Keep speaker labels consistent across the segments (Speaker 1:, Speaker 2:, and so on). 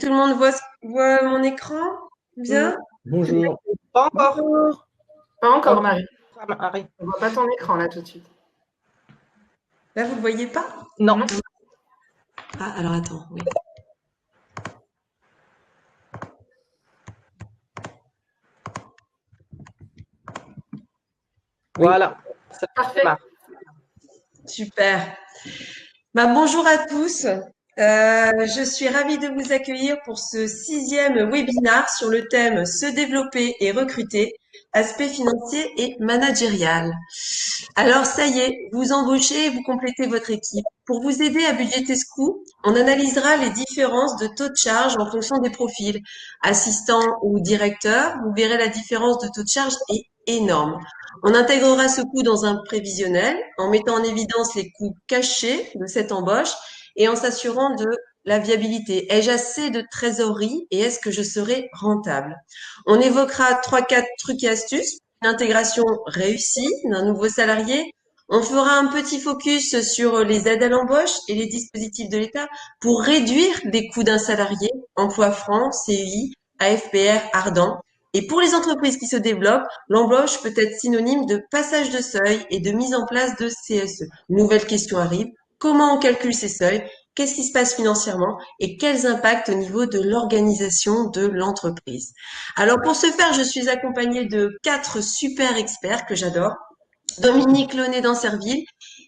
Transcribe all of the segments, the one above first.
Speaker 1: Tout le monde voit mon écran?
Speaker 2: Hmm.
Speaker 1: Bien?
Speaker 3: Bonjour.
Speaker 2: Pas encore.
Speaker 1: Bonjour.
Speaker 4: Pas encore, Marie.
Speaker 2: Marie.
Speaker 4: On voit pas ton écran là tout de suite.
Speaker 1: Là, vous ne le voyez pas?
Speaker 2: Non.
Speaker 4: Non.
Speaker 1: Ah, alors attends, oui.
Speaker 2: Voilà. Ça
Speaker 4: Parfait.
Speaker 2: démarre.
Speaker 1: Super. Bonjour à tous. Je suis ravie de vous accueillir pour ce 6e webinaire sur le thème Se développer et recruter, aspects financiers et managérial. Alors, ça y est, vous embauchez et vous complétez votre équipe. Pour vous aider à budgéter ce coût, on analysera les différences de taux de charge en fonction des profils. Assistant ou directeur, vous verrez la différence de taux de charge est énorme. On intégrera ce coût dans un prévisionnel en mettant en évidence les coûts cachés de cette embauche et en s'assurant de la viabilité. Ai-je assez de trésorerie et est-ce que je serai rentable? On évoquera 3-4 trucs et astuces. L'intégration réussie d'un nouveau salarié. On fera un petit focus sur les aides à l'embauche et les dispositifs de l'État pour réduire les coûts d'un salarié, emploi franc, CEI, AFPR, Ardent. Et pour les entreprises qui se développent, l'embauche peut être synonyme de passage de seuil et de mise en place de CSE. Une nouvelle question arrive. Comment on calcule ces seuils? Qu'est-ce qui se passe financièrement et quels impacts au niveau de l'organisation de l'entreprise? Alors pour ce faire, je suis accompagnée de 4 super experts que j'adore. Dominique Launay d'Ancerville,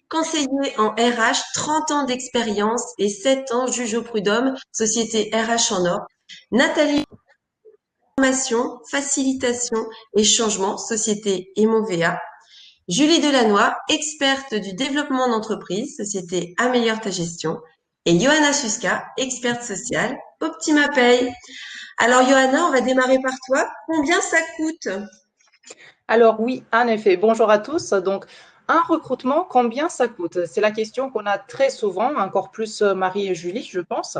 Speaker 1: conseiller en RH, 30 ans d'expérience et 7 ans juge au prud'homme, société RH en or. Nathalie, formation, facilitation et changement, société Emovea. Julie Delannoy, experte du développement d'entreprise, société Améliore ta gestion. Et Johanna Suska, experte sociale, Optima Pay. Alors Johanna, on va démarrer par toi. Combien ça coûte?
Speaker 2: Alors oui, en effet. Bonjour à tous. Donc, un recrutement, combien ça coûte? C'est la question qu'on a très souvent, encore plus Marie et Julie, je pense.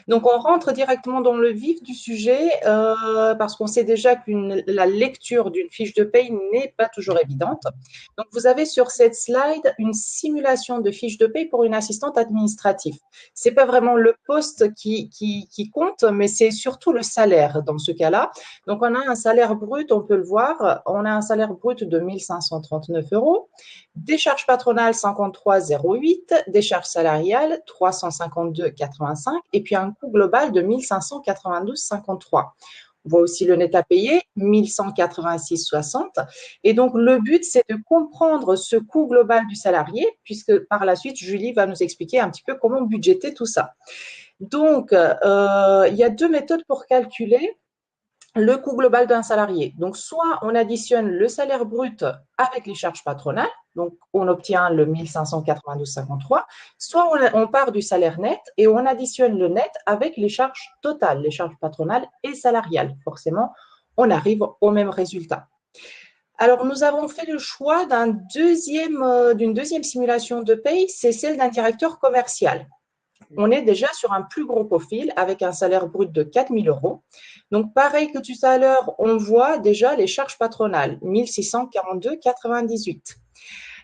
Speaker 2: Donc, on rentre directement dans le vif du sujet parce qu'on sait déjà que la lecture d'une fiche de paye n'est pas toujours évidente. Donc, vous avez sur cette slide une simulation de fiche de paye pour une assistante administrative. C'est pas vraiment le poste qui compte, mais c'est surtout le salaire dans ce cas-là. Donc, on a un salaire brut, on peut le voir, on a un salaire brut de 1 539 euros, des charges patronales 53,08, des charges salariales 352,85 et puis un coût global de 1 592,53. On voit aussi le net à payer, 1 186,60. Et donc, le but, c'est de comprendre ce coût global du salarié, puisque par la suite, Julie va nous expliquer un petit peu comment budgéter tout ça. Donc, il y a deux méthodes pour calculer le coût global d'un salarié. Donc, soit on additionne le salaire brut avec les charges patronales, donc on obtient le 1 592,53, soit on part du salaire net et on additionne le net avec les charges totales, les charges patronales et salariales. Forcément, on arrive au même résultat. Alors, nous avons fait le choix d'une deuxième simulation de paye, c'est celle d'un directeur commercial. On est déjà sur un plus gros profil avec un salaire brut de 4 000 euros. Donc, pareil que tout à l'heure, on voit déjà les charges patronales, 1 642,98.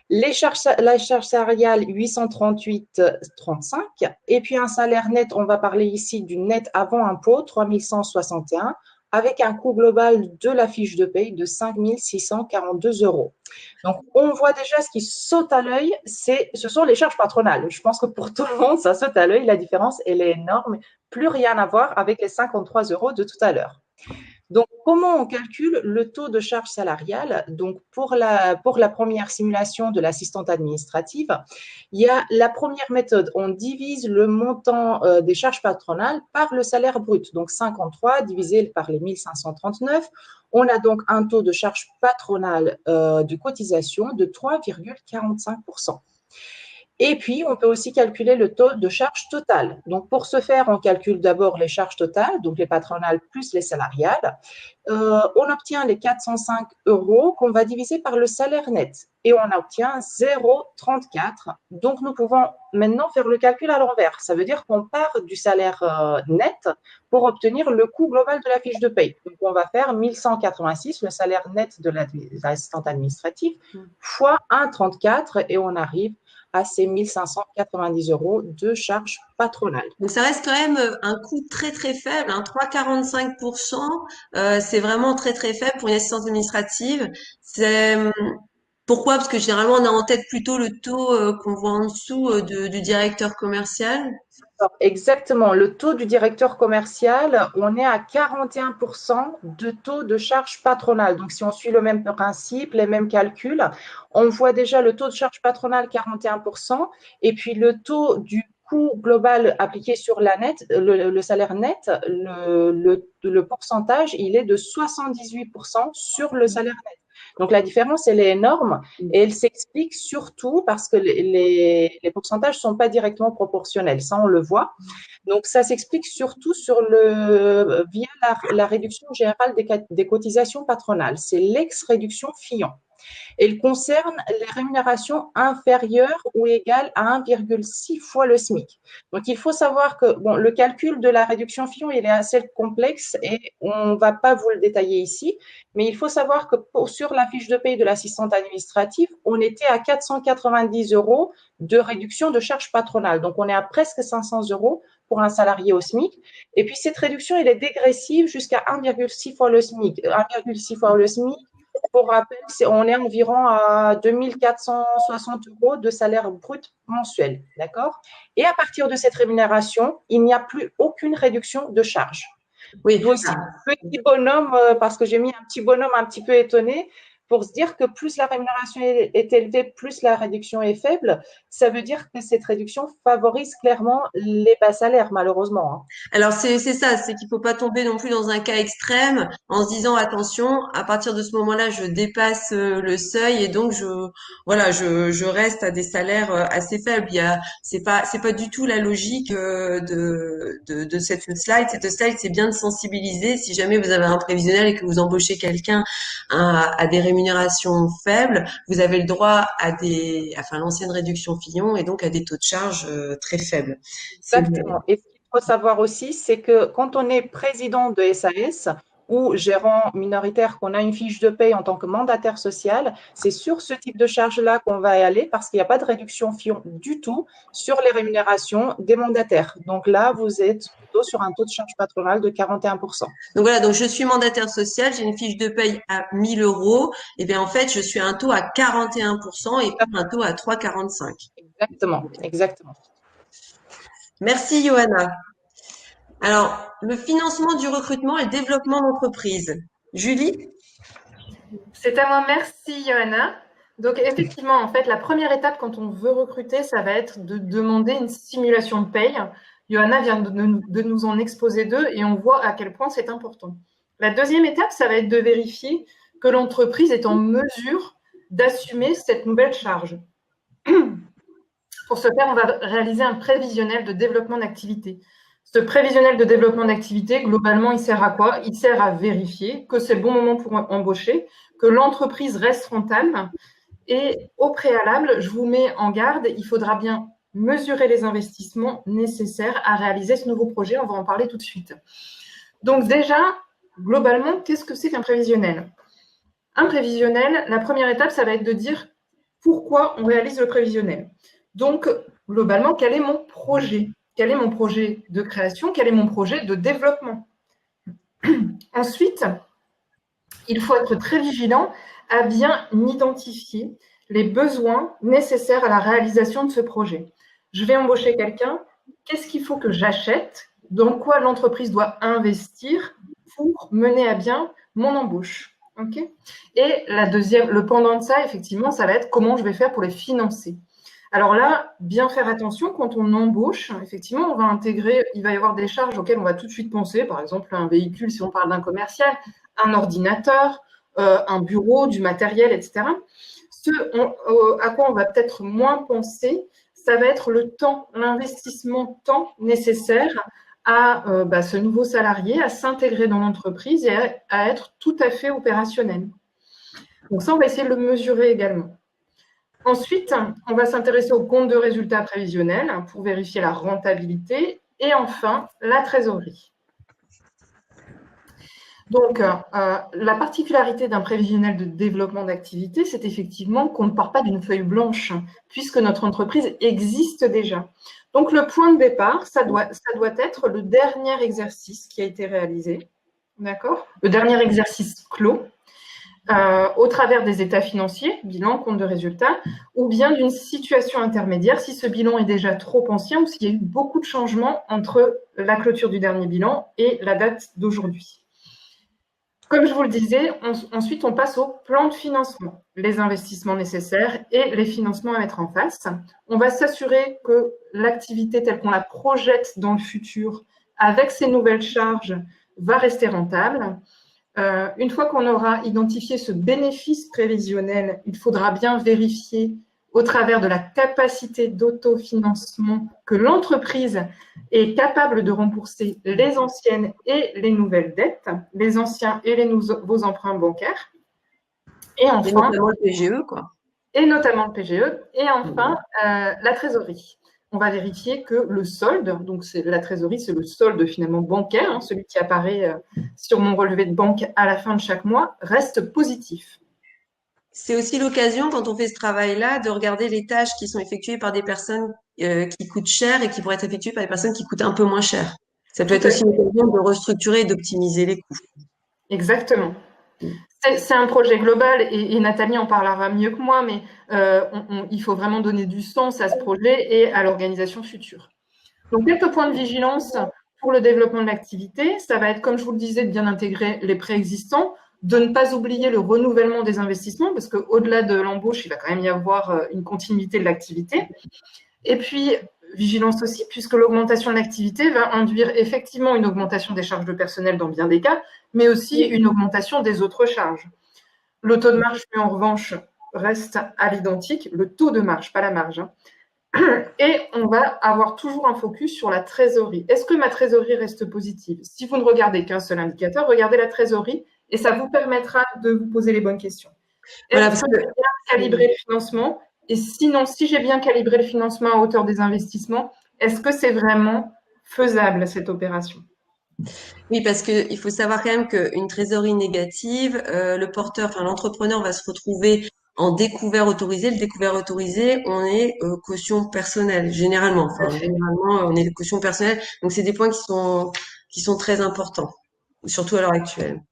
Speaker 2: La charge salariale, 838,35. Et puis, un salaire net, on va parler ici du net avant impôt, 3 161, avec un coût global de la fiche de paye de 5 642 euros. Donc, on voit déjà ce qui saute à l'œil, ce sont les charges patronales. Je pense que pour tout le monde, ça saute à l'œil. La différence, elle est énorme. Plus rien à voir avec les 53 euros de tout à l'heure. Donc, comment on calcule le taux de charge salariale? Donc, pour la première simulation de l'assistante administrative, il y a la première méthode. On divise le montant des charges patronales par le salaire brut. Donc, 53 divisé par les 1 539. On a donc un taux de charge patronale de cotisation de 3,45%. Et puis, on peut aussi calculer le taux de charge totale. Donc, pour ce faire, on calcule d'abord les charges totales, donc les patronales plus les salariales. On obtient les 405 euros qu'on va diviser par le salaire net et on obtient 0,34. Donc, nous pouvons maintenant faire le calcul à l'envers. Ça veut dire qu'on part du salaire net pour obtenir le coût global de la fiche de paye. Donc, on va faire 1 186, le salaire net de l'assistante administrative, fois 1,34 et on arrive à ces 1590 euros de charges patronales.
Speaker 1: Donc ça reste quand même un coût très très faible, hein, 3,45%, c'est vraiment très très faible pour une assistance administrative. C'est pourquoi? Parce que généralement on a en tête plutôt le taux qu'on voit en dessous du directeur commercial.
Speaker 2: Alors, exactement, le taux du directeur commercial, on est à 41% de taux de charge patronale. Donc, si on suit le même principe, les mêmes calculs, on voit déjà le taux de charge patronale 41%, et puis le taux du coût global appliqué sur la net, le salaire net, le pourcentage, il est de 78% sur le salaire net. Donc, la différence, elle est énorme et elle s'explique surtout parce que les pourcentages ne sont pas directement proportionnels. Ça, on le voit. Donc, ça s'explique surtout via la réduction générale des cotisations patronales. C'est l'ex-réduction Fillon. Elle concerne les rémunérations inférieures ou égales à 1,6 fois le SMIC. Donc, il faut savoir que le calcul de la réduction Fillon, il est assez complexe et on ne va pas vous le détailler ici, mais il faut savoir que sur la fiche de paie de l'assistante administrative, on était à 490 euros de réduction de charges patronales. Donc, on est à presque 500 euros pour un salarié au SMIC. Et puis, cette réduction, elle est dégressive jusqu'à 1,6 fois le SMIC. 1,6 fois le SMIC, pour rappel, on est environ à 2460 euros de salaire brut mensuel, d'accord? Et à partir de cette rémunération, il n'y a plus aucune réduction de charge.
Speaker 1: Oui.
Speaker 2: Aussi, petit bonhomme, parce que j'ai mis un petit bonhomme un petit peu étonné, pour se dire que plus la rémunération est élevée, plus la réduction est faible. Ça veut dire que cette réduction favorise clairement les bas salaires, malheureusement, hein.
Speaker 1: Alors c'est ça, c'est qu'il faut pas tomber non plus dans un cas extrême en se disant attention, à partir de ce moment-là, je dépasse le seuil et donc je reste à des salaires assez faibles. C'est pas du tout la logique de cette slide. Cette slide, c'est bien de sensibiliser si jamais vous avez un prévisionnel et que vous embauchez quelqu'un à des rémunérations faibles, vous avez le droit à l'ancienne réduction Fillon et donc à des taux de charge très faibles.
Speaker 2: Exactement. Et ce qu'il faut savoir aussi, c'est que quand on est président de SAS ou gérant minoritaire, qu'on a une fiche de paie en tant que mandataire social, c'est sur ce type de charge-là qu'on va y aller parce qu'il n'y a pas de réduction Fillon du tout sur les rémunérations des mandataires. Donc là, vous êtes plutôt sur un taux de charge patronale de 41%.
Speaker 1: Donc voilà, donc je suis mandataire social, j'ai une fiche de paye à 1000 euros, et bien en fait, je suis à un taux à 41% et pas un taux à 3,45.
Speaker 2: Exactement, exactement.
Speaker 1: Merci Johanna. Alors, le financement du recrutement et le développement d'entreprise. Julie?
Speaker 4: C'est à moi, merci Johanna. Donc effectivement, en fait, la première étape quand on veut recruter, ça va être de demander une simulation de paye. Johanna vient de nous en exposer deux et on voit à quel point c'est important. La deuxième étape, ça va être de vérifier que l'entreprise est en mesure d'assumer cette nouvelle charge. Pour ce faire, on va réaliser un prévisionnel de développement d'activité. Ce prévisionnel de développement d'activité, globalement, il sert à quoi? Il sert à vérifier que c'est le bon moment pour embaucher, que l'entreprise reste rentable. Et au préalable, je vous mets en garde, il faudra bien mesurer les investissements nécessaires à réaliser ce nouveau projet. On va en parler tout de suite. Donc déjà, globalement, qu'est-ce que c'est qu'un prévisionnel? Un prévisionnel, la première étape, ça va être de dire pourquoi on réalise le prévisionnel. Donc, globalement, quel est mon projet? Quel est mon projet de création? Quel est mon projet de développement? Ensuite, il faut être très vigilant à bien identifier les besoins nécessaires à la réalisation de ce projet. Je vais embaucher quelqu'un, qu'est-ce qu'il faut que j'achète? Dans quoi l'entreprise doit investir pour mener à bien mon embauche? Okay. Et le pendant de ça, effectivement, ça va être comment je vais faire pour les financer. Alors là, bien faire attention, quand on embauche, effectivement, on va intégrer, il va y avoir des charges auxquelles on va tout de suite penser, par exemple un véhicule si on parle d'un commercial, un ordinateur, un bureau, du matériel, etc. Ce à quoi on va peut-être moins penser, ça va être le temps, l'investissement temps nécessaire à ce nouveau salarié à s'intégrer dans l'entreprise et à être tout à fait opérationnel. Donc ça, on va essayer de le mesurer également. Ensuite, on va s'intéresser au compte de résultats prévisionnels pour vérifier la rentabilité et enfin, la trésorerie. Donc, la particularité d'un prévisionnel de développement d'activité, c'est effectivement qu'on ne part pas d'une feuille blanche, puisque notre entreprise existe déjà. Donc, le point de départ, ça doit être le dernier exercice qui a été réalisé, d'accord? Le dernier exercice clos, au travers des états financiers, bilan, compte de résultat, ou bien d'une situation intermédiaire, si ce bilan est déjà trop ancien ou s'il y a eu beaucoup de changements entre la clôture du dernier bilan et la date d'aujourd'hui. Comme je vous le disais, ensuite, on passe au plan de financement, les investissements nécessaires et les financements à mettre en face. On va s'assurer que l'activité telle qu'on la projette dans le futur, avec ces nouvelles charges, va rester rentable. Une fois qu'on aura identifié ce bénéfice prévisionnel, il faudra bien vérifier au travers de la capacité d'autofinancement que l'entreprise est capable de rembourser les anciennes et les nouvelles dettes, les anciens et les nouveaux emprunts bancaires. Et enfin,
Speaker 1: notamment le PGE, quoi.
Speaker 4: Et notamment le PGE. Et enfin, la trésorerie. On va vérifier que le solde, donc la trésorerie, c'est le solde finalement bancaire, hein, celui qui apparaît sur mon relevé de banque à la fin de chaque mois, reste positif.
Speaker 1: C'est aussi l'occasion, quand on fait ce travail-là, de regarder les tâches qui sont effectuées par des personnes qui coûtent cher et qui pourraient être effectuées par des personnes qui coûtent un peu moins cher. Ça peut être aussi l'occasion de restructurer et d'optimiser les coûts.
Speaker 4: Exactement. C'est un projet global et Nathalie en parlera mieux que moi, mais il faut vraiment donner du sens à ce projet et à l'organisation future. Donc, quelques points de vigilance pour le développement de l'activité. Ça va être, comme je vous le disais, de bien intégrer les préexistants, de ne pas oublier le renouvellement des investissements, parce qu'au-delà de l'embauche, il va quand même y avoir une continuité de l'activité. Et puis, vigilance aussi, puisque l'augmentation de l'activité va induire effectivement une augmentation des charges de personnel dans bien des cas, mais aussi une augmentation des autres charges. Le taux de marge, lui, en revanche, reste à l'identique. Le taux de marge, pas la marge. Et on va avoir toujours un focus sur la trésorerie. Est-ce que ma trésorerie reste positive? Si vous ne regardez qu'un seul indicateur, regardez la trésorerie et ça vous permettra de vous poser les bonnes questions. Est-ce que j'ai bien calibré le financement? Et sinon, si j'ai bien calibré le financement à hauteur des investissements, est-ce que c'est vraiment faisable cette opération?
Speaker 1: Oui, parce qu'il faut savoir quand même qu'une trésorerie négative, le porteur, enfin l'entrepreneur va se retrouver en découvert autorisé. Le découvert autorisé, on est caution personnelle, généralement. Enfin, généralement, on est caution personnelle. Donc, c'est des points qui sont très importants, surtout à l'heure actuelle.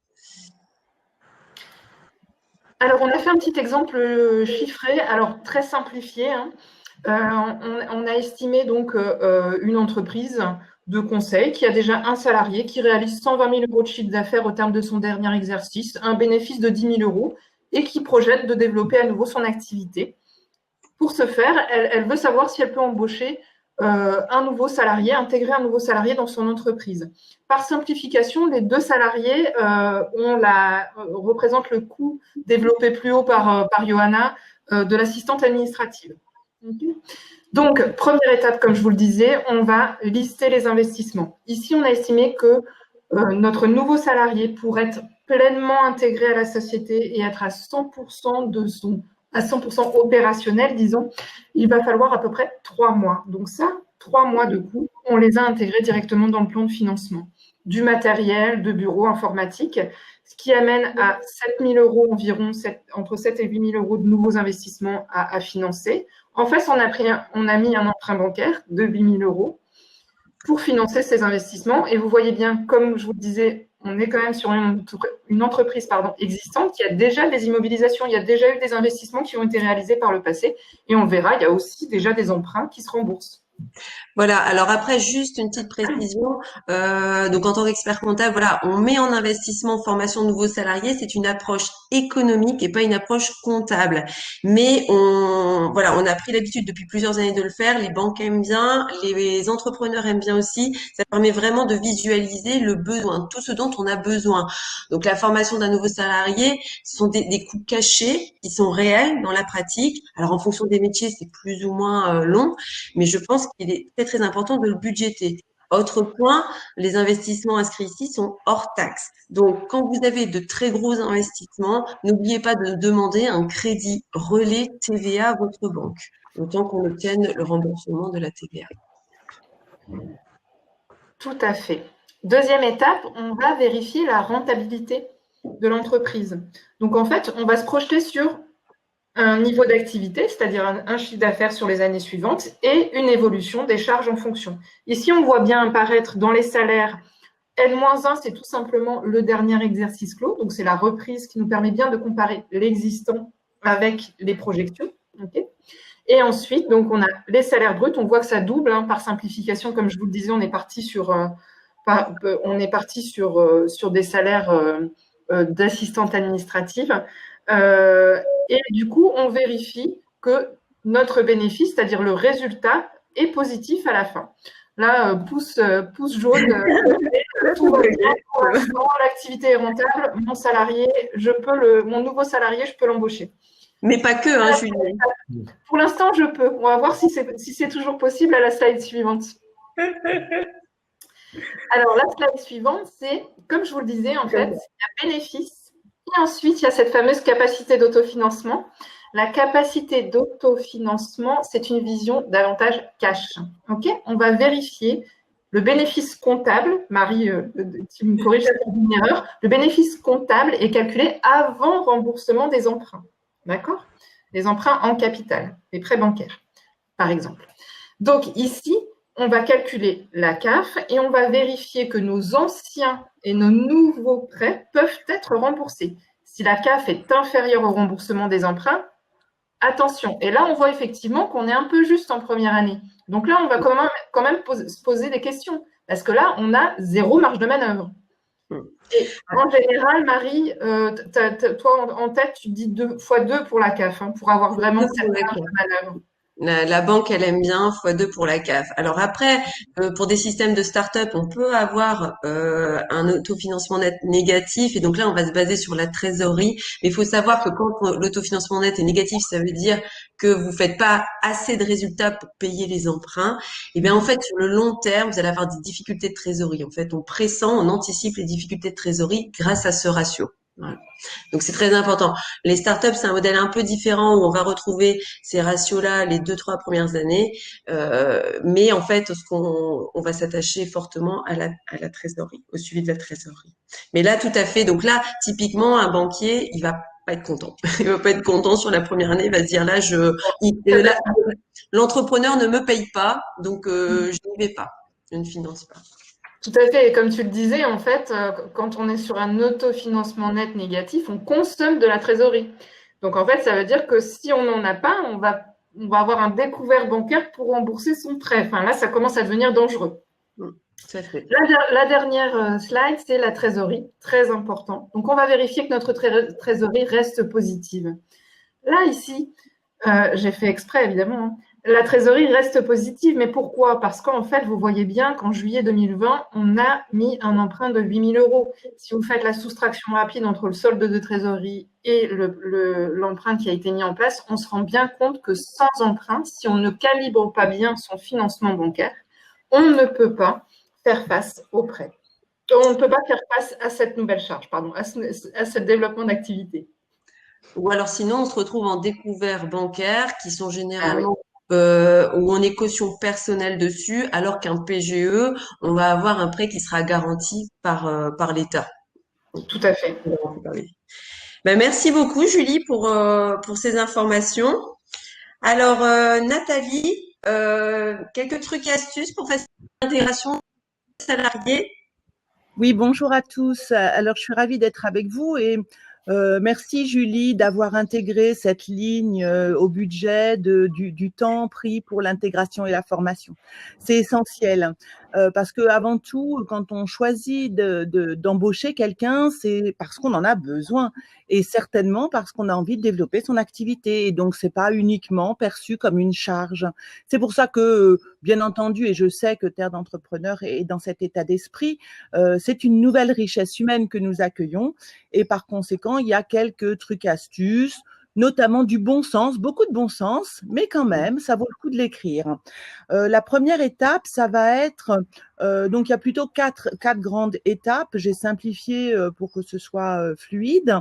Speaker 4: Alors, on a fait un petit exemple chiffré, alors très simplifié, hein. On a estimé donc une entreprise de conseil qui a déjà un salarié qui réalise 120 000 euros de chiffre d'affaires au terme de son dernier exercice, un bénéfice de 10 000 euros et qui projette de développer à nouveau son activité. Pour ce faire, elle veut savoir si elle peut embaucher un nouveau salarié, intégrer un nouveau salarié dans son entreprise. Par simplification, les deux salariés représentent le coût développé plus haut par Johanna de l'assistante administrative. Okay. Donc, première étape, comme je vous le disais, on va lister les investissements. Ici, on a estimé que notre nouveau salarié, pour être pleinement intégré à la société et être à 100% à 100% opérationnel, disons, il va falloir à peu près 3 mois. Donc ça, 3 mois de coûts, on les a intégrés directement dans le plan de financement. Du matériel, de bureau, informatique, ce qui amène à 7 000 euros environ, entre 7 et 8 000 euros de nouveaux investissements à financer. En fait, on a mis un emprunt bancaire de 8 000 euros pour financer ces investissements. Et vous voyez bien, comme je vous le disais, on est quand même sur une entreprise existante qui a déjà des immobilisations, il y a déjà eu des investissements qui ont été réalisés par le passé. Et on verra, il y a aussi déjà des emprunts qui se remboursent.
Speaker 1: Voilà. Alors après, juste une petite précision. Donc en tant qu'expert comptable, voilà, on met en investissement, formation de nouveaux salariés. C'est une approche économique et pas une approche comptable. Mais on a pris l'habitude depuis plusieurs années de le faire. Les banques aiment bien, les entrepreneurs aiment bien aussi. Ça permet vraiment de visualiser le besoin, tout ce dont on a besoin. Donc la formation d'un nouveau salarié, ce sont des coûts cachés qui sont réels dans la pratique. Alors en fonction des métiers, c'est plus ou moins long, mais je pense qu'il est très important de le budgéter. Autre point, les investissements inscrits ici sont hors taxe. Donc, quand vous avez de très gros investissements, n'oubliez pas de demander un crédit relais TVA à votre banque, autant qu'on obtienne le remboursement de la TVA.
Speaker 4: Tout à fait. Deuxième étape, on va vérifier la rentabilité de l'entreprise. Donc, en fait, on va se projeter sur un niveau d'activité, c'est-à-dire un chiffre d'affaires sur les années suivantes et une évolution des charges en fonction. Ici, on voit bien apparaître dans les salaires N-1, c'est tout simplement le dernier exercice clos. Donc, c'est la reprise qui nous permet bien de comparer l'existant avec les projections. Okay. Et ensuite, donc, on a les salaires bruts. On voit que ça double par simplification. Comme je vous le disais, on est parti sur des salaires d'assistantes administratives. Et du coup, on vérifie que notre bénéfice, c'est-à-dire le résultat, est positif à la fin. Là, pouce jaune, tout va bien. Pour l'instant, l'activité est rentable. Mon nouveau salarié, je peux l'embaucher.
Speaker 1: Mais pas que, hein, Julie.
Speaker 4: Pour l'instant, je peux. On va voir si c'est toujours possible à la slide suivante. Alors, la slide suivante, c'est, comme je vous le disais, en fait, il y a bénéfice. Et ensuite, il y a cette fameuse capacité d'autofinancement. La capacité d'autofinancement, c'est une vision davantage cash. Okay, on va vérifier le bénéfice comptable. Marie, tu me corriges si c'est une erreur. Le bénéfice comptable est calculé avant remboursement des emprunts. D'accord? Les emprunts en capital, les prêts bancaires, par exemple. Donc, ici, on va calculer la CAF et on va vérifier que nos anciens et nos nouveaux prêts peuvent être remboursés. Si la CAF est inférieure au remboursement des emprunts, attention. Et là, on voit effectivement qu'on est un peu juste en première année. Donc là, on va quand même se poser des questions. Parce que là, on a 0 marge de manœuvre. Et en général, Marie, toi en tête, tu dis 2 fois 2 pour la CAF, pour avoir vraiment cette marge de manœuvre.
Speaker 1: La banque, elle aime bien x2 pour la CAF. Alors après, pour des systèmes de start-up, on peut avoir un autofinancement net négatif. Et donc là, on va se baser sur la trésorerie. Mais il faut savoir que quand l'autofinancement net est négatif, ça veut dire que vous faites pas assez de résultats pour payer les emprunts. Et bien en fait, sur le long terme, vous allez avoir des difficultés de trésorerie. En fait, on pressent, on anticipe les difficultés de trésorerie grâce à ce ratio. Voilà. Donc c'est très important. Les startups, c'est un modèle un peu différent où on va retrouver ces ratios-là les 2-3 premières années, mais en fait, on va s'attacher fortement à la trésorerie, au suivi de la trésorerie. Mais là, tout à fait. Donc là, typiquement, un banquier, il va pas être content. Il va pas être content sur la première année. Il va se dire là, l'entrepreneur ne me paye pas, donc je n'y vais pas. Je ne finance pas.
Speaker 4: Tout à fait. Et comme tu le disais, en fait, quand on est sur un autofinancement net négatif, on consomme de la trésorerie. Donc, en fait, ça veut dire que si on n'en a pas, on va avoir un découvert bancaire pour rembourser son prêt. Enfin, là, ça commence à devenir dangereux.
Speaker 1: Tout à fait.
Speaker 4: La dernière slide, c'est la trésorerie. Très important. Donc, on va vérifier que notre trésorerie reste positive. Là, ici, j'ai fait exprès, évidemment, la trésorerie reste positive, mais pourquoi? Parce qu'en fait, vous voyez bien qu'en juillet 2020, on a mis un emprunt de 8 000 euros. Si vous faites la soustraction rapide entre le solde de trésorerie et l'emprunt qui a été mis en place, on se rend bien compte que sans emprunt, si on ne calibre pas bien son financement bancaire, on ne peut pas faire face au prêt. On ne peut pas faire face à cette nouvelle charge, à ce développement d'activité.
Speaker 1: Ou alors sinon, on se retrouve en découvert bancaire qui sont généralement où on est caution personnelle dessus, alors qu'un PGE, on va avoir un prêt qui sera garanti par l'État.
Speaker 4: Tout à fait.
Speaker 1: Ben, merci beaucoup, Julie, pour ces informations. Alors, Nathalie, quelques trucs et astuces pour faciliter l'intégration des salariés?
Speaker 3: Oui, bonjour à tous. Alors, je suis ravie d'être avec vous et merci Julie d'avoir intégré cette ligne au budget du temps pris pour l'intégration et la formation. C'est essentiel parce que avant tout, quand on choisit d'embaucher quelqu'un, c'est parce qu'on en a besoin et certainement parce qu'on a envie de développer son activité. Et donc, c'est pas uniquement perçu comme une charge. C'est pour ça que, bien entendu, et je sais que Terre d'entrepreneurs est dans cet état d'esprit, c'est une nouvelle richesse humaine que nous accueillons et par conséquent, il y a quelques trucs, astuces notamment du bon sens, beaucoup de bon sens, mais quand même, ça vaut le coup de l'écrire. La première étape, ça va être, donc il y a plutôt quatre grandes étapes. J'ai simplifié pour que ce soit fluide.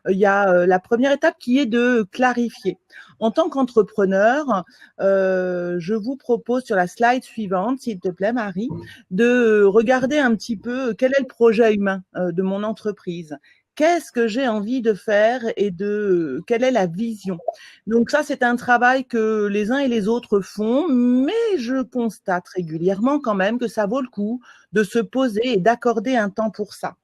Speaker 3: Il y a la première étape qui est de clarifier. En tant qu'entrepreneur, je vous propose sur la slide suivante, s'il te plaît, Marie, de regarder un petit peu quel est le projet humain de mon entreprise. Qu'est-ce que j'ai envie de faire et de quelle est la vision? Donc ça, c'est un travail que les uns et les autres font, mais je constate régulièrement quand même que ça vaut le coup de se poser et d'accorder un temps pour ça.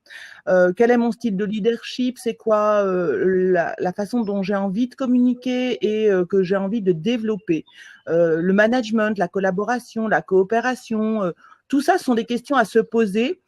Speaker 3: Quel est mon style de leadership? C'est quoi la façon dont j'ai envie de communiquer et que j'ai envie de développer? Le management, la collaboration, la coopération, tout ça sont des questions à se poser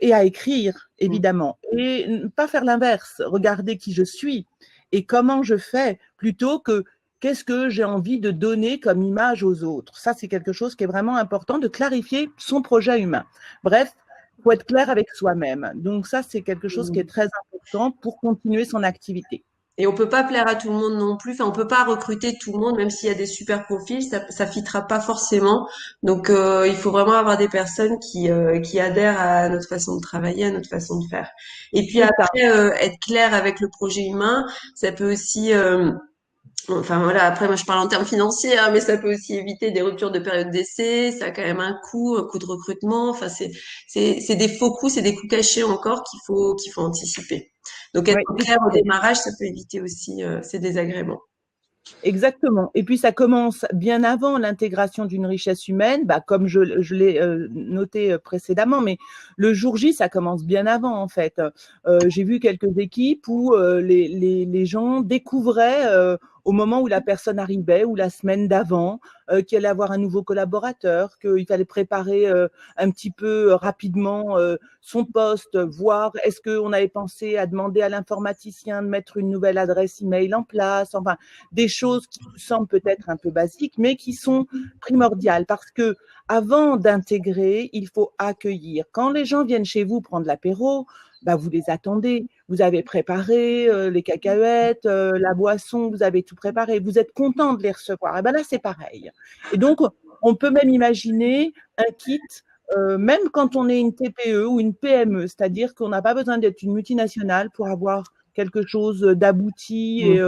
Speaker 3: et à écrire, évidemment. Et pas faire l'inverse, regarder qui je suis et comment je fais, plutôt que qu'est-ce que j'ai envie de donner comme image aux autres. Ça, c'est quelque chose qui est vraiment important, de clarifier son projet humain. Bref, il faut être clair avec soi-même. Donc ça, c'est quelque chose qui est très important pour continuer son activité.
Speaker 1: Et on peut pas plaire à tout le monde non plus. Enfin, on peut pas recruter tout le monde, même s'il y a des super profils, ça fitera pas forcément. Donc, il faut vraiment avoir des personnes qui adhèrent à notre façon de travailler, à notre façon de faire. Et puis après, être clair avec le projet humain, ça peut aussi, enfin voilà. Après, moi, je parle en termes financiers, hein, mais ça peut aussi éviter des ruptures de période d'essai. Ça a quand même un coût de recrutement. Enfin, c'est des faux coûts, c'est des coûts cachés encore qu'il faut anticiper. Donc, être clair au démarrage, ça peut éviter aussi ces désagréments.
Speaker 3: Exactement. Et puis, ça commence bien avant l'intégration d'une richesse humaine, comme je l'ai noté précédemment, mais le jour J, ça commence bien avant, en fait. J'ai vu quelques équipes où les gens découvraient au moment où la personne arrivait ou la semaine d'avant qu'il allait avoir un nouveau collaborateur, qu'il fallait préparer un petit peu rapidement son poste, voir est-ce qu'on avait pensé à demander à l'informaticien de mettre une nouvelle adresse email en place, enfin, des choses qui nous semblent peut-être un peu basiques, mais qui sont primordiales parce que avant d'intégrer, il faut accueillir. Quand les gens viennent chez vous prendre l'apéro, vous les attendez, vous avez préparé les cacahuètes, la boisson, vous avez tout préparé, vous êtes content de les recevoir. Et là, c'est pareil. Et donc, on peut même imaginer un kit, même quand on est une TPE ou une PME, c'est-à-dire qu'on n'a pas besoin d'être une multinationale pour avoir quelque chose d'abouti et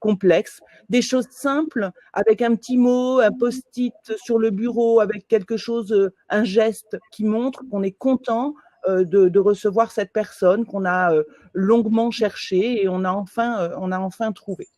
Speaker 3: complexe, des choses simples avec un petit mot, un post-it sur le bureau, avec quelque chose, un geste qui montre qu'on est content de recevoir cette personne qu'on a longuement cherché et on a enfin trouvé.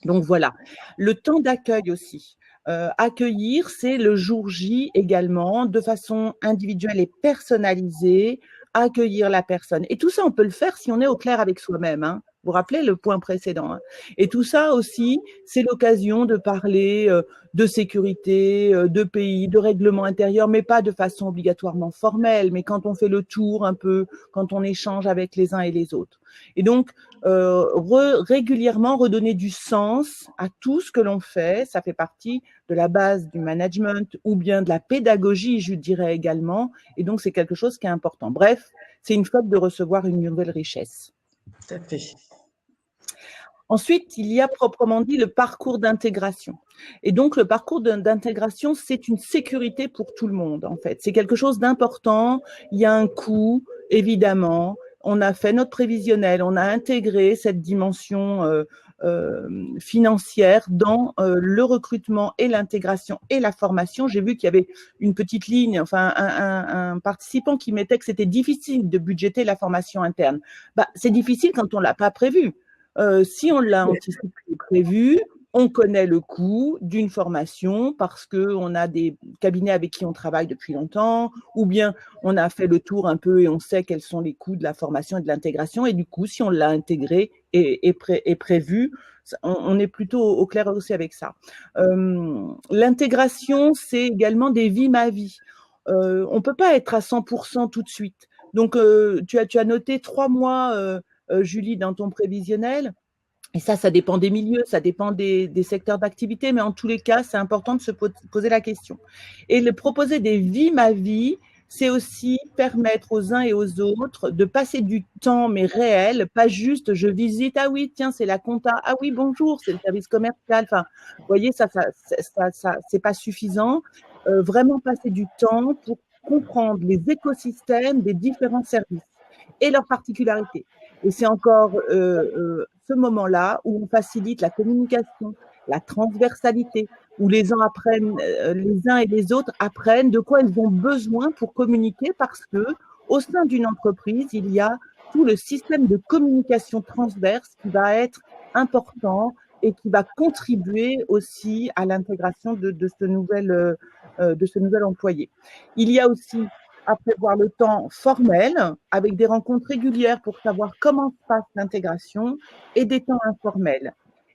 Speaker 3: Donc voilà, le temps d'accueil aussi. Accueillir, c'est le jour J également, de façon individuelle et personnalisée, accueillir la personne. Et tout ça, on peut le faire si on est au clair avec soi-même, hein. Vous vous rappelez le point précédent, hein. Et tout ça aussi, c'est l'occasion de parler de sécurité, de pays, de règlement intérieur, mais pas de façon obligatoirement formelle, mais quand on fait le tour un peu, quand on échange avec les uns et les autres. Et donc, régulièrement redonner du sens à tout ce que l'on fait, ça fait partie de la base du management ou bien de la pédagogie, je dirais également, et donc c'est quelque chose qui est important. Bref, c'est une faute de recevoir une nouvelle richesse.
Speaker 1: Tout à fait.
Speaker 3: Ensuite, il y a proprement dit le parcours d'intégration. Et donc, le parcours d'intégration, c'est une sécurité pour tout le monde, en fait. C'est quelque chose d'important. Il y a un coût, évidemment. On a fait notre prévisionnel, on a intégré cette dimension financière dans le recrutement et l'intégration et la formation. J'ai vu qu'il y avait une petite ligne, enfin un participant qui mettait que c'était difficile de budgéter la formation interne. C'est difficile quand on l'a pas prévu. Si on l'a anticipé et prévu, on connaît le coût d'une formation parce qu'on a des cabinets avec qui on travaille depuis longtemps, ou bien on a fait le tour un peu et on sait quels sont les coûts de la formation et de l'intégration. Et du coup, si on l'a intégré et prévu, on est plutôt au clair aussi avec ça. L'intégration, c'est également des vies ma vie. On peut pas être à 100% tout de suite. Donc, tu as noté 3 mois, Julie, dans ton prévisionnel. Et ça dépend des milieux, ça dépend des secteurs d'activité, mais en tous les cas, c'est important de se poser la question. Et proposer des vies ma vie, c'est aussi permettre aux uns et aux autres de passer du temps, mais réel, pas juste je visite, ah oui, tiens, c'est la compta, ah oui, bonjour, c'est le service commercial. Enfin, vous voyez, ça c'est pas suffisant. Vraiment passer du temps pour comprendre les écosystèmes des différents services et leurs particularités. Et c'est encore ce moment-là où on facilite la communication, la transversalité, où les uns apprennent, les uns et les autres apprennent de quoi ils ont besoin pour communiquer, parce que au sein d'une entreprise, il y a tout le système de communication transverse qui va être important et qui va contribuer aussi à l'intégration de ce nouvel employé. Il y a aussi à prévoir le temps formel avec des rencontres régulières pour savoir comment se passe l'intégration et des temps informels.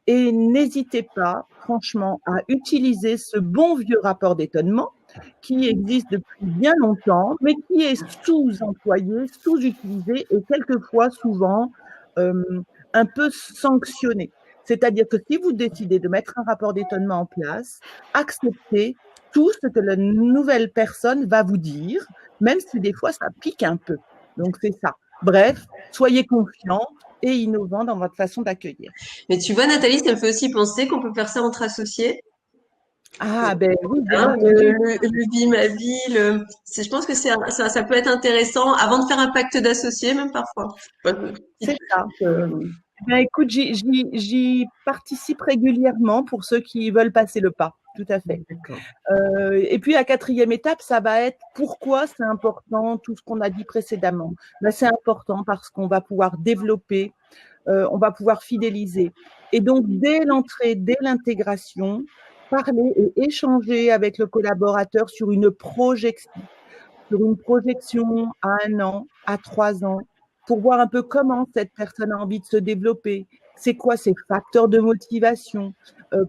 Speaker 3: Et n'hésitez pas, franchement, à utiliser ce bon vieux rapport d'étonnement qui existe depuis bien longtemps, mais qui est sous-employé, sous-utilisé et quelquefois, souvent, un peu sanctionné. C'est-à-dire que si vous décidez de mettre un rapport d'étonnement en place, acceptez tout ce que la nouvelle personne va vous dire, même si des fois ça pique un peu. Donc c'est ça. Bref, soyez confiants et innovants dans votre façon d'accueillir.
Speaker 1: Mais tu vois, Nathalie, ça me fait aussi penser qu'on peut faire ça entre associés.
Speaker 3: Ah ben oui, bien
Speaker 1: Hein,
Speaker 3: entendu.
Speaker 1: le vie, ma vie, je pense que ça peut être intéressant avant de faire un pacte d'associés, même parfois.
Speaker 3: C'est ça. Ben, écoute, j'y participe régulièrement pour ceux qui veulent passer le pas. Tout à fait. Et puis, la quatrième étape, ça va être pourquoi c'est important, tout ce qu'on a dit précédemment. Ben, c'est important parce qu'on va pouvoir développer, on va pouvoir fidéliser. Et donc, dès l'entrée, dès l'intégration, parler et échanger avec le collaborateur sur une projection à 1 an, à 3 ans, pour voir un peu comment cette personne a envie de se développer, c'est quoi ses facteurs de motivation,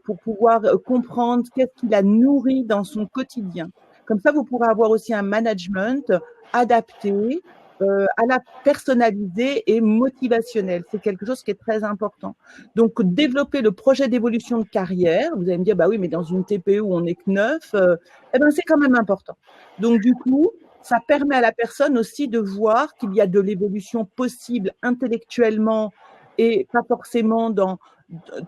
Speaker 3: pour pouvoir comprendre qu'est-ce qui la nourrit dans son quotidien. Comme ça, vous pourrez avoir aussi un management adapté, à la personnalisé et motivationnel. C'est quelque chose qui est très important. Donc, développer le projet d'évolution de carrière, vous allez me dire, bah oui, mais dans une TPE où on n'est que 9, eh ben, c'est quand même important. Donc, du coup, ça permet à la personne aussi de voir qu'il y a de l'évolution possible intellectuellement et pas forcément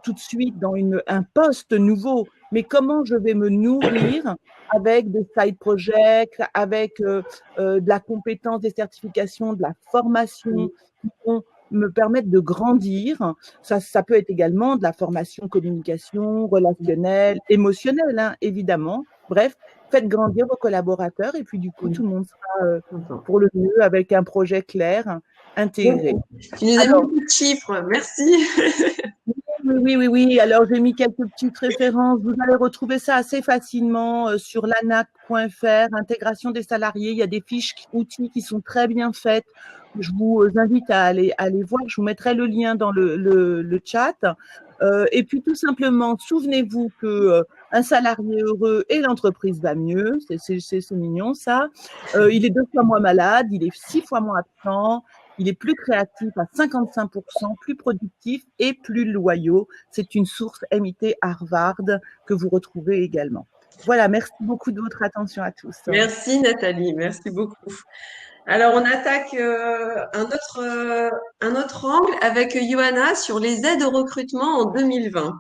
Speaker 3: tout de suite dans un poste nouveau, mais comment je vais me nourrir avec des side projects, avec de la compétence, des certifications, de la formation qui vont me permettre de grandir. Ça peut être également de la formation communication, relationnelle, émotionnelle, hein, évidemment. Bref, faites grandir vos collaborateurs et puis du coup, tout le monde sera pour le mieux avec un projet clair, intégré.
Speaker 1: Tu nous as mis beaucoup de chiffres, merci.
Speaker 3: Oui. Alors, j'ai mis quelques petites références. Vous allez retrouver ça assez facilement sur l'anac.fr, intégration des salariés. Il y a des fiches outils qui sont très bien faites. Je vous invite à aller voir. Je vous mettrai le lien dans le chat. Et puis, tout simplement, souvenez-vous que un salarié heureux et l'entreprise va mieux. C'est mignon, ça. Il est 2 fois moins malade. Il est 6 fois moins absent. Il est plus créatif à 55%, plus productif et plus loyaux. C'est une source MIT Harvard que vous retrouvez également. Voilà, merci beaucoup de votre attention à tous.
Speaker 1: Merci Nathalie, merci beaucoup. Alors on attaque un autre angle avec Johanna sur les aides au recrutement en 2020.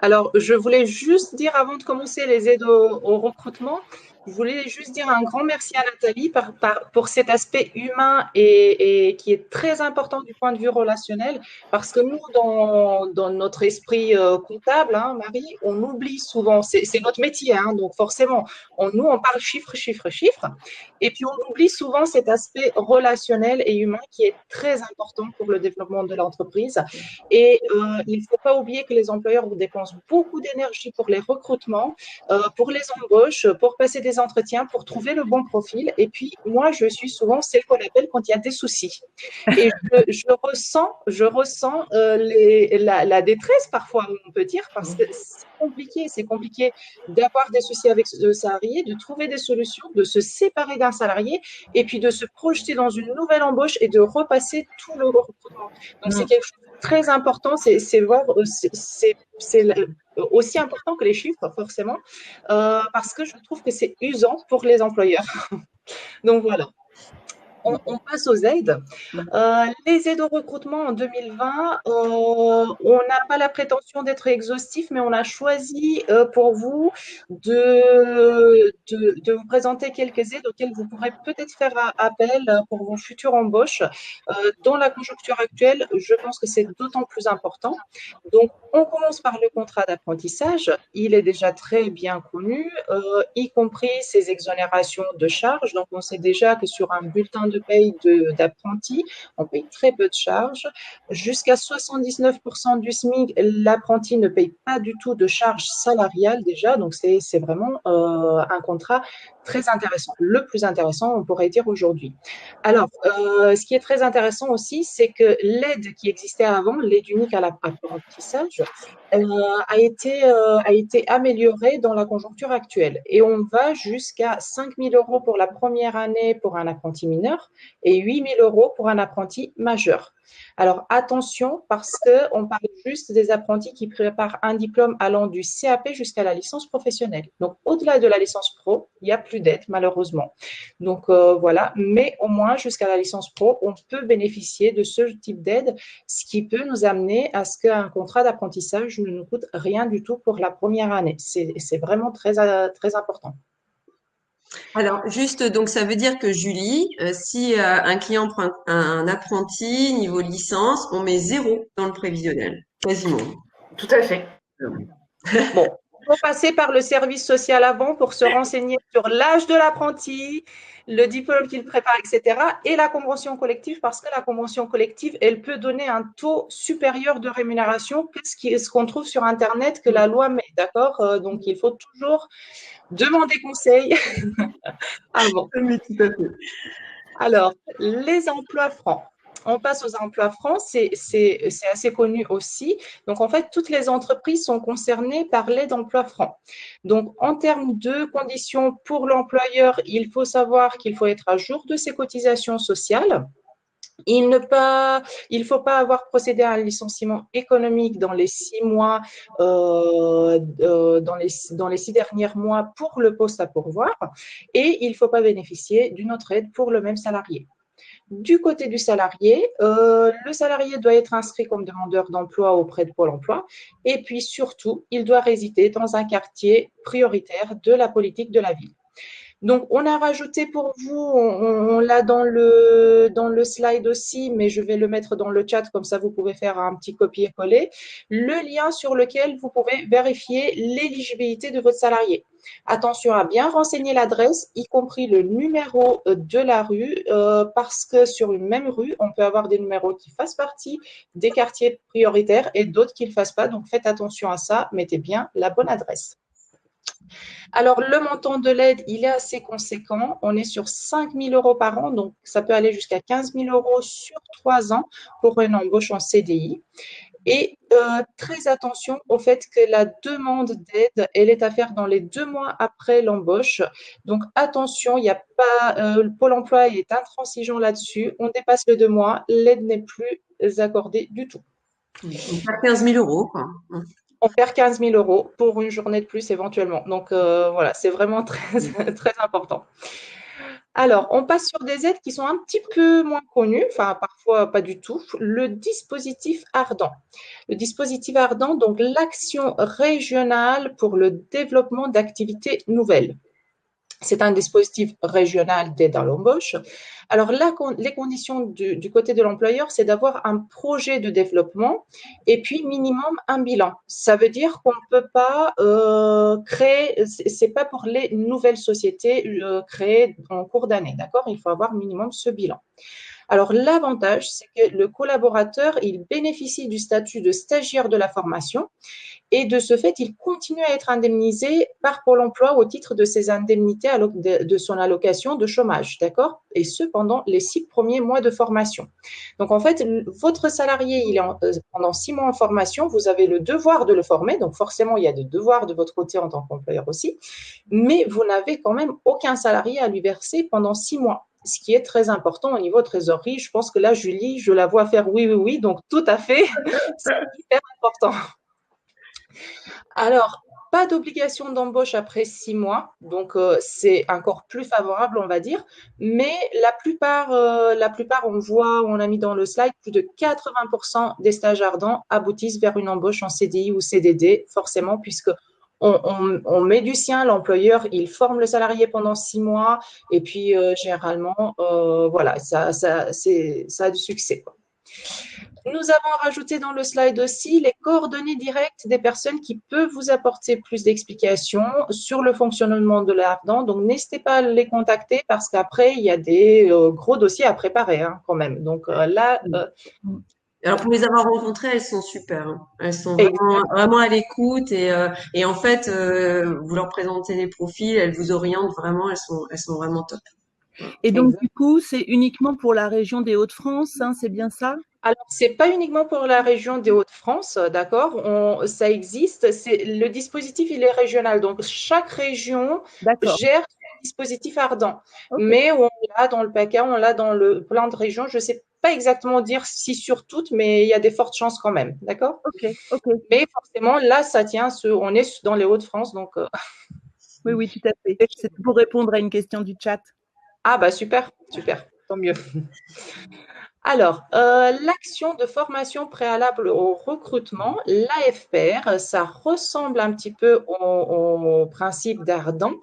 Speaker 2: Alors, je voulais juste dire, avant de commencer les aides au recrutement, je voulais juste dire un grand merci à Nathalie pour cet aspect humain et qui est très important du point de vue relationnel, parce que nous, dans notre esprit comptable, hein, Marie, on oublie souvent, c'est notre métier, hein, donc forcément, nous, on parle chiffres, et puis on oublie souvent cet aspect relationnel et humain qui est très important pour le développement de l'entreprise. Et il ne faut pas oublier que les employeurs dépensent beaucoup d'énergie pour les recrutements, pour les embauches, pour passer des entretiens, pour trouver le bon profil. Et puis, moi, je suis souvent celle qu'on appelle quand il y a des soucis. Et je ressens la détresse parfois, on peut dire, parce que c'est compliqué d'avoir des soucis avec le salarié, de trouver des solutions, de se séparer d'un salarié et puis de se projeter dans une nouvelle embauche et de repasser tout le recrutement. Donc, c'est quelque chose de très important, c'est voir, c'est aussi important que les chiffres, forcément, parce que je trouve que c'est usant pour les employeurs. Donc voilà. On passe aux aides. Les aides au recrutement en 2020, on n'a pas la prétention d'être exhaustif, mais on a choisi pour vous de vous présenter quelques aides auxquelles vous pourrez peut-être faire appel pour vos futures embauches. Dans la conjoncture actuelle, je pense que c'est d'autant plus important. Donc, on commence par le contrat d'apprentissage. Il est déjà très bien connu, y compris ses exonérations de charges. Donc, on sait déjà que sur un bulletin de paye d'apprenti, on paye très peu de charges. Jusqu'à 79% du SMIC, l'apprenti ne paye pas du tout de charges salariales déjà. Donc, c'est vraiment un contrat très intéressant, le plus intéressant, on pourrait dire aujourd'hui. Alors, ce qui est très intéressant aussi, c'est que l'aide qui existait avant, l'aide unique à l'apprentissage, a été améliorée dans la conjoncture actuelle. Et on va jusqu'à 5 000 € pour la première année pour un apprenti mineur et 8 000 € pour un apprenti majeur. Alors attention, parce qu'on parle juste des apprentis qui préparent un diplôme allant du CAP jusqu'à la licence professionnelle. Donc au-delà de la licence pro, il n'y a plus d'aide malheureusement. Donc voilà, mais au moins jusqu'à la licence pro, on peut bénéficier de ce type d'aide, ce qui peut nous amener à ce qu'un contrat d'apprentissage ne nous coûte rien du tout pour la première année. C'est vraiment très, très important.
Speaker 1: Alors, juste, donc ça veut dire que Julie, si un client prend un apprenti niveau licence, on met 0 dans le prévisionnel, quasiment.
Speaker 4: Tout à fait.
Speaker 2: Bon, il faut passer par le service social avant pour se renseigner sur l'âge de l'apprenti, le diplôme qu'il prépare, etc. et la convention collective, parce que la convention collective, elle peut donner un taux supérieur de rémunération que ce qu'on trouve sur Internet, que la loi met, d'accord? Donc, il faut toujours demander conseil avant.
Speaker 1: Oui, tout à fait.
Speaker 2: Alors, les emplois francs. On passe aux emplois francs, c'est assez connu aussi. Donc, en fait, toutes les entreprises sont concernées par l'aide emploi franc. Donc, en termes de conditions pour l'employeur, il faut savoir qu'il faut être à jour de ses cotisations sociales. Il ne faut pas avoir procédé à un licenciement économique dans les 6 mois, dans les 6 derniers mois pour le poste à pourvoir, et il ne faut pas bénéficier d'une autre aide pour le même salarié. Du côté du salarié, le salarié doit être inscrit comme demandeur d'emploi auprès de Pôle emploi, et puis surtout, il doit résider dans un quartier prioritaire de la politique de la ville. Donc, on a rajouté pour vous, on l'a dans le slide aussi, mais je vais le mettre dans le chat, comme ça vous pouvez faire un petit copier-coller, le lien sur lequel vous pouvez vérifier l'éligibilité de votre salarié. Attention à bien renseigner l'adresse, y compris le numéro de la rue, parce que sur une même rue, on peut avoir des numéros qui fassent partie des quartiers prioritaires et d'autres qui ne le fassent pas. Donc, faites attention à ça, mettez bien la bonne adresse. Alors, le montant de l'aide, il est assez conséquent. On est sur 5 000 € par an, donc ça peut aller jusqu'à 15 000 € sur 3 ans pour une embauche en CDI. Et très attention au fait que la demande d'aide, elle est à faire dans les 2 mois après l'embauche. Donc, attention, il n'y a pas, le Pôle emploi est intransigeant là-dessus. On dépasse les 2 mois, l'aide n'est plus accordée du tout.
Speaker 1: On perd 15 000 €, quoi.
Speaker 2: On perd 15 000 € pour une journée de plus éventuellement. Donc, voilà, c'est vraiment très, très important. Alors, on passe sur des aides qui sont un petit peu moins connues, enfin parfois pas du tout. Le dispositif Ardent. Le dispositif Ardent, donc l'action régionale pour le développement d'activités nouvelles. C'est un dispositif régional d'aide à l'embauche. Alors là, les conditions du côté de l'employeur, c'est d'avoir un projet de développement et puis minimum un bilan. Ça veut dire qu'on ne peut pas créer, c'est pas pour les nouvelles sociétés créées en cours d'année, d'accord? Il faut avoir minimum ce bilan. Alors, l'avantage, c'est que le collaborateur, il bénéficie du statut de stagiaire de la formation et de ce fait, il continue à être indemnisé par Pôle emploi au titre de ses indemnités de son allocation de chômage, d'accord? Et ce, pendant les 6 premiers mois de formation. Donc, en fait, votre salarié, il est pendant 6 mois en formation, vous avez le devoir de le former, donc forcément, il y a des devoirs de votre côté en tant qu'employeur aussi, mais vous n'avez quand même aucun salarié à lui verser pendant 6 mois. Ce qui est très important au niveau trésorerie. Je pense que là, Julie, je la vois faire oui, oui, oui, donc tout à fait, c'est hyper important. Alors, pas d'obligation d'embauche après 6 mois, donc c'est encore plus favorable, on va dire. Mais la plupart, on voit, on a mis dans le slide, plus de 80% des stages ardents aboutissent vers une embauche en CDI ou CDD, forcément, puisque on met du sien, l'employeur, il forme le salarié pendant 6 mois, et puis généralement, voilà, ça a du succès, quoi. Nous avons rajouté dans le slide aussi les coordonnées directes des personnes qui peuvent vous apporter plus d'explications sur le fonctionnement de l'Ardent. Donc, n'hésitez pas à les contacter parce qu'après, il y a des gros dossiers à préparer hein, quand même. Donc là,
Speaker 1: Alors pour les avoir rencontrées, elles sont super, hein. Elles sont vraiment,
Speaker 2: exact.
Speaker 1: vraiment à l'écoute et en fait, vous leur présentez les profils, elles vous orientent vraiment, elles sont vraiment top.
Speaker 3: Et donc, du coup, c'est uniquement pour la région des Hauts-de-France, hein, c'est bien ça?
Speaker 2: Alors, c'est pas uniquement pour la région des Hauts-de-France, d'accord? Ça existe. Le dispositif, il est régional. Donc, chaque région
Speaker 3: D'accord.
Speaker 2: gère son dispositif ardent.
Speaker 3: Ok.
Speaker 2: Mais on l'a dans le PACA, on l'a dans le plein de régions. Je sais pas exactement dire si sur toutes, mais il y a des fortes chances quand même, d'accord?
Speaker 3: Ok. Ok.
Speaker 2: Mais forcément, là, ça tient. On est dans les Hauts-de-France, donc.
Speaker 3: Oui, oui, tout à fait. C'est pour répondre à une question du chat.
Speaker 2: Ah bah super, super, tant mieux. Alors, l'action de formation préalable au recrutement, l'AFPR, ça ressemble un petit peu au principe d'Ardent.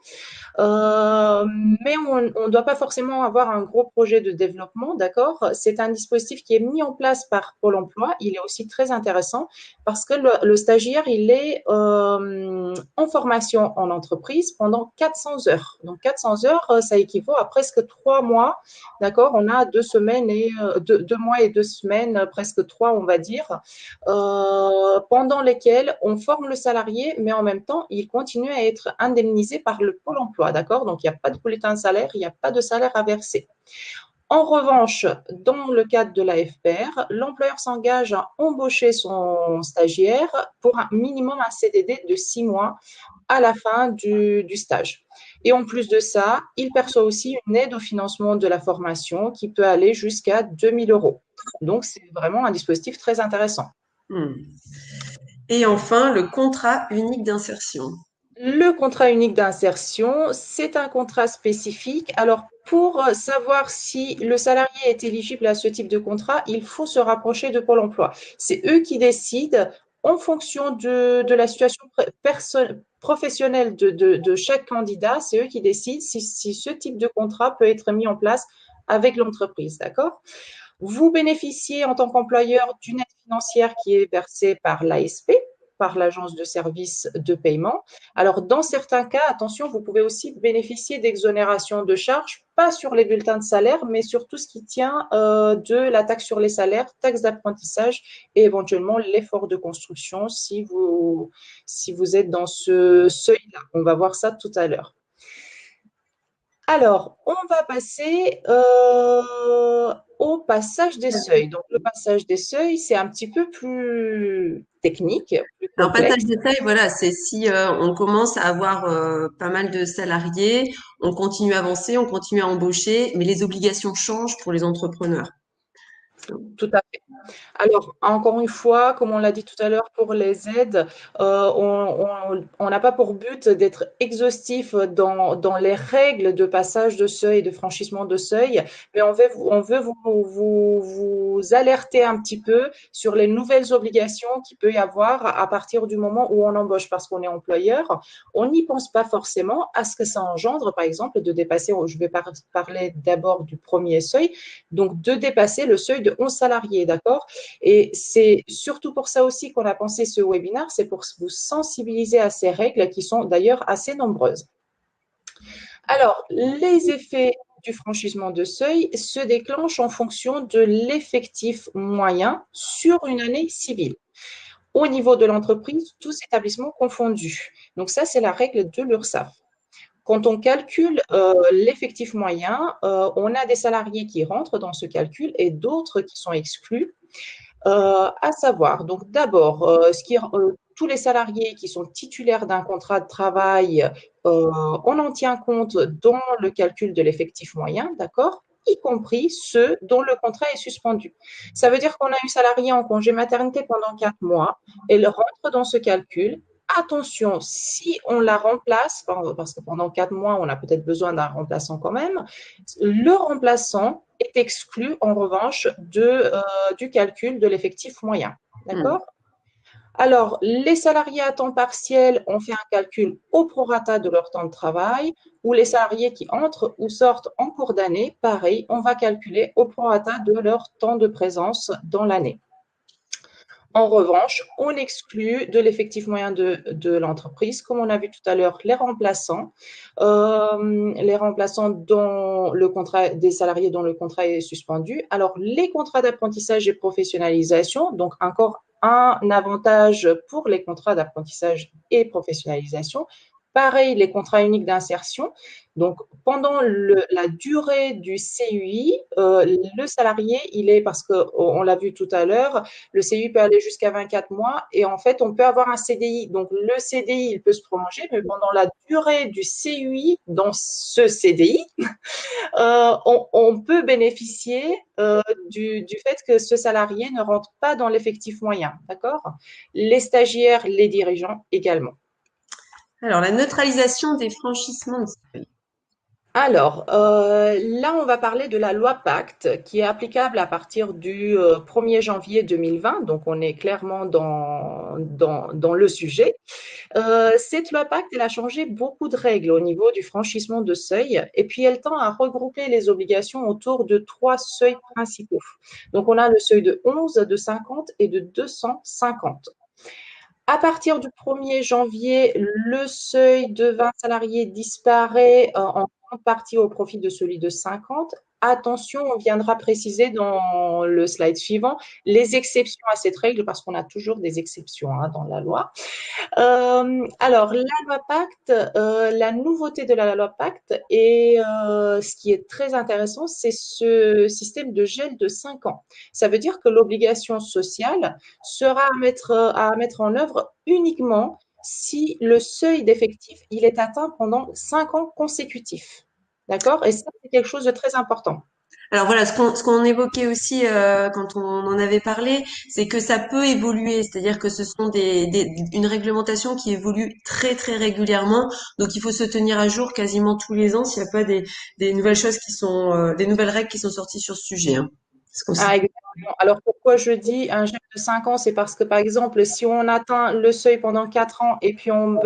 Speaker 2: Mais on ne doit pas forcément avoir un gros projet de développement, d'accord? C'est un dispositif qui est mis en place par Pôle emploi. Il est aussi très intéressant parce que le stagiaire, il est en formation en entreprise pendant 400 heures. Donc, 400 heures, ça équivaut à presque 3 mois, d'accord? On a 2 semaines et 2 mois et 2 semaines, presque 3, on va dire, pendant lesquels on forme le salarié, mais en même temps, il continue à être indemnisé par le Pôle emploi, d'accord? Donc, il n'y a pas de bulletin de salaire, il n'y a pas de salaire à verser. En revanche, dans le cadre de la FPR, l'employeur s'engage à embaucher son stagiaire pour un minimum un CDD de 6 mois à la fin du stage. Et en plus de ça, il perçoit aussi une aide au financement de la formation qui peut aller jusqu'à 2 000 euros. Donc, c'est vraiment un dispositif très intéressant.
Speaker 1: Et enfin, le contrat unique d'insertion.
Speaker 2: Le contrat unique d'insertion, c'est un contrat spécifique. Alors, pour savoir si le salarié est éligible à ce type de contrat, il faut se rapprocher de Pôle emploi. C'est eux qui décident en fonction de la situation professionnelle de chaque candidat. C'est eux qui décident si ce type de contrat peut être mis en place avec l'entreprise. D'accord? Vous bénéficiez en tant qu'employeur d'une aide financière qui est versée par l'ASP, par l'agence de services de paiement. Alors, dans certains cas, attention, vous pouvez aussi bénéficier d'exonération de charges, pas sur les bulletins de salaire, mais sur tout ce qui tient de la taxe sur les salaires, taxe d'apprentissage et éventuellement l'effort de construction si vous êtes dans ce seuil-là. On va voir ça tout à l'heure. Alors, on va passer au passage des seuils. Donc, le passage des seuils, c'est un petit peu plus technique, plus
Speaker 1: Alors,
Speaker 2: complexe.
Speaker 1: passage de taille, voilà, c'est si on commence à avoir pas mal de salariés, on continue à avancer, on continue à embaucher, mais les obligations changent pour les entrepreneurs.
Speaker 2: Tout à fait. Alors, encore une fois, comme on l'a dit tout à l'heure pour les aides, on n'a pas pour but d'être exhaustif dans les règles de passage de seuil, de franchissement de seuil, mais on veut vous alerter un petit peu sur les nouvelles obligations qu'il peut y avoir à partir du moment où on embauche, parce qu'on est employeur. On n'y pense pas forcément à ce que ça engendre, par exemple, de dépasser, je vais parler d'abord du premier seuil, donc de dépasser le seuil de 11 salariés, d'accord? Et c'est surtout pour ça aussi qu'on a pensé ce webinaire, c'est pour vous sensibiliser à ces règles qui sont d'ailleurs assez nombreuses. Alors, les effets du franchissement de seuil se déclenchent en fonction de l'effectif moyen sur une année civile. Au niveau de l'entreprise, tous établissements confondus. Donc ça, c'est la règle de l'URSSAF. Quand on calcule l'effectif moyen, on a des salariés qui rentrent dans ce calcul et d'autres qui sont exclus. À savoir, donc d'abord, tous les salariés qui sont titulaires d'un contrat de travail, on en tient compte dans le calcul de l'effectif moyen, d'accord? y compris ceux dont le contrat est suspendu. Ça veut dire qu'on a une salariée en congé maternité pendant 4 mois, elle rentre dans ce calcul. Attention, si on la remplace, parce que pendant 4 mois, on a peut-être besoin d'un remplaçant quand même, le remplaçant est exclu en revanche du calcul de l'effectif moyen. D'accord? Alors, les salariés à temps partiel, on fait un calcul au prorata de leur temps de travail, ou les salariés qui entrent ou sortent en cours d'année, pareil, on va calculer au prorata de leur temps de présence dans l'année. En revanche, on exclut de l'effectif moyen de l'entreprise, comme on a vu tout à l'heure, les remplaçants dont le contrat, des salariés dont le contrat est suspendu. Alors, les contrats d'apprentissage et professionnalisation, donc encore un avantage pour les contrats d'apprentissage et professionnalisation. Pareil, les contrats uniques d'insertion. Donc, pendant la durée du CUI, le salarié, il est, parce qu'on l'a vu tout à l'heure, le CUI peut aller jusqu'à 24 mois et en fait, on peut avoir un CDI. Donc, le CDI, il peut se prolonger, mais pendant la durée du CUI, dans ce CDI, on peut bénéficier du fait que ce salarié ne rentre pas dans l'effectif moyen. D'accord? Les stagiaires, les dirigeants également.
Speaker 1: Alors, la neutralisation des franchissements de seuil.
Speaker 2: Alors, là, on va parler de la loi Pacte qui est applicable à partir du 1er janvier 2020. Donc, on est clairement dans le sujet. Cette loi Pacte, elle a changé beaucoup de règles au niveau du franchissement de seuil et puis elle tend à regrouper les obligations autour de 3 seuils principaux. Donc, on a le seuil de 11, de 50 et de 250. À partir du 1er janvier, le seuil de 20 salariés disparaît en grande partie au profit de celui de 50. Attention, on viendra préciser dans le slide suivant les exceptions à cette règle parce qu'on a toujours des exceptions dans la loi. Alors, la loi Pacte, la nouveauté de la loi Pacte et ce qui est très intéressant, c'est ce système de gel de 5 ans. Ça veut dire que l'obligation sociale sera à mettre en œuvre uniquement si le seuil d'effectif il est atteint pendant 5 ans consécutifs. D'accord? Et ça, c'est quelque chose de très important.
Speaker 1: Alors voilà, ce qu'on évoquait aussi quand on en avait parlé, c'est que ça peut évoluer, c'est-à-dire que ce sont une réglementation qui évolue très très régulièrement, donc il faut se tenir à jour quasiment tous les ans s'il n'y a pas des nouvelles choses qui sont des nouvelles règles qui sont sorties sur ce sujet. Hein.
Speaker 2: Exactement. Alors pourquoi je dis un gel de 5 ans, c'est parce que par exemple, si on atteint le seuil pendant 4 ans et puis on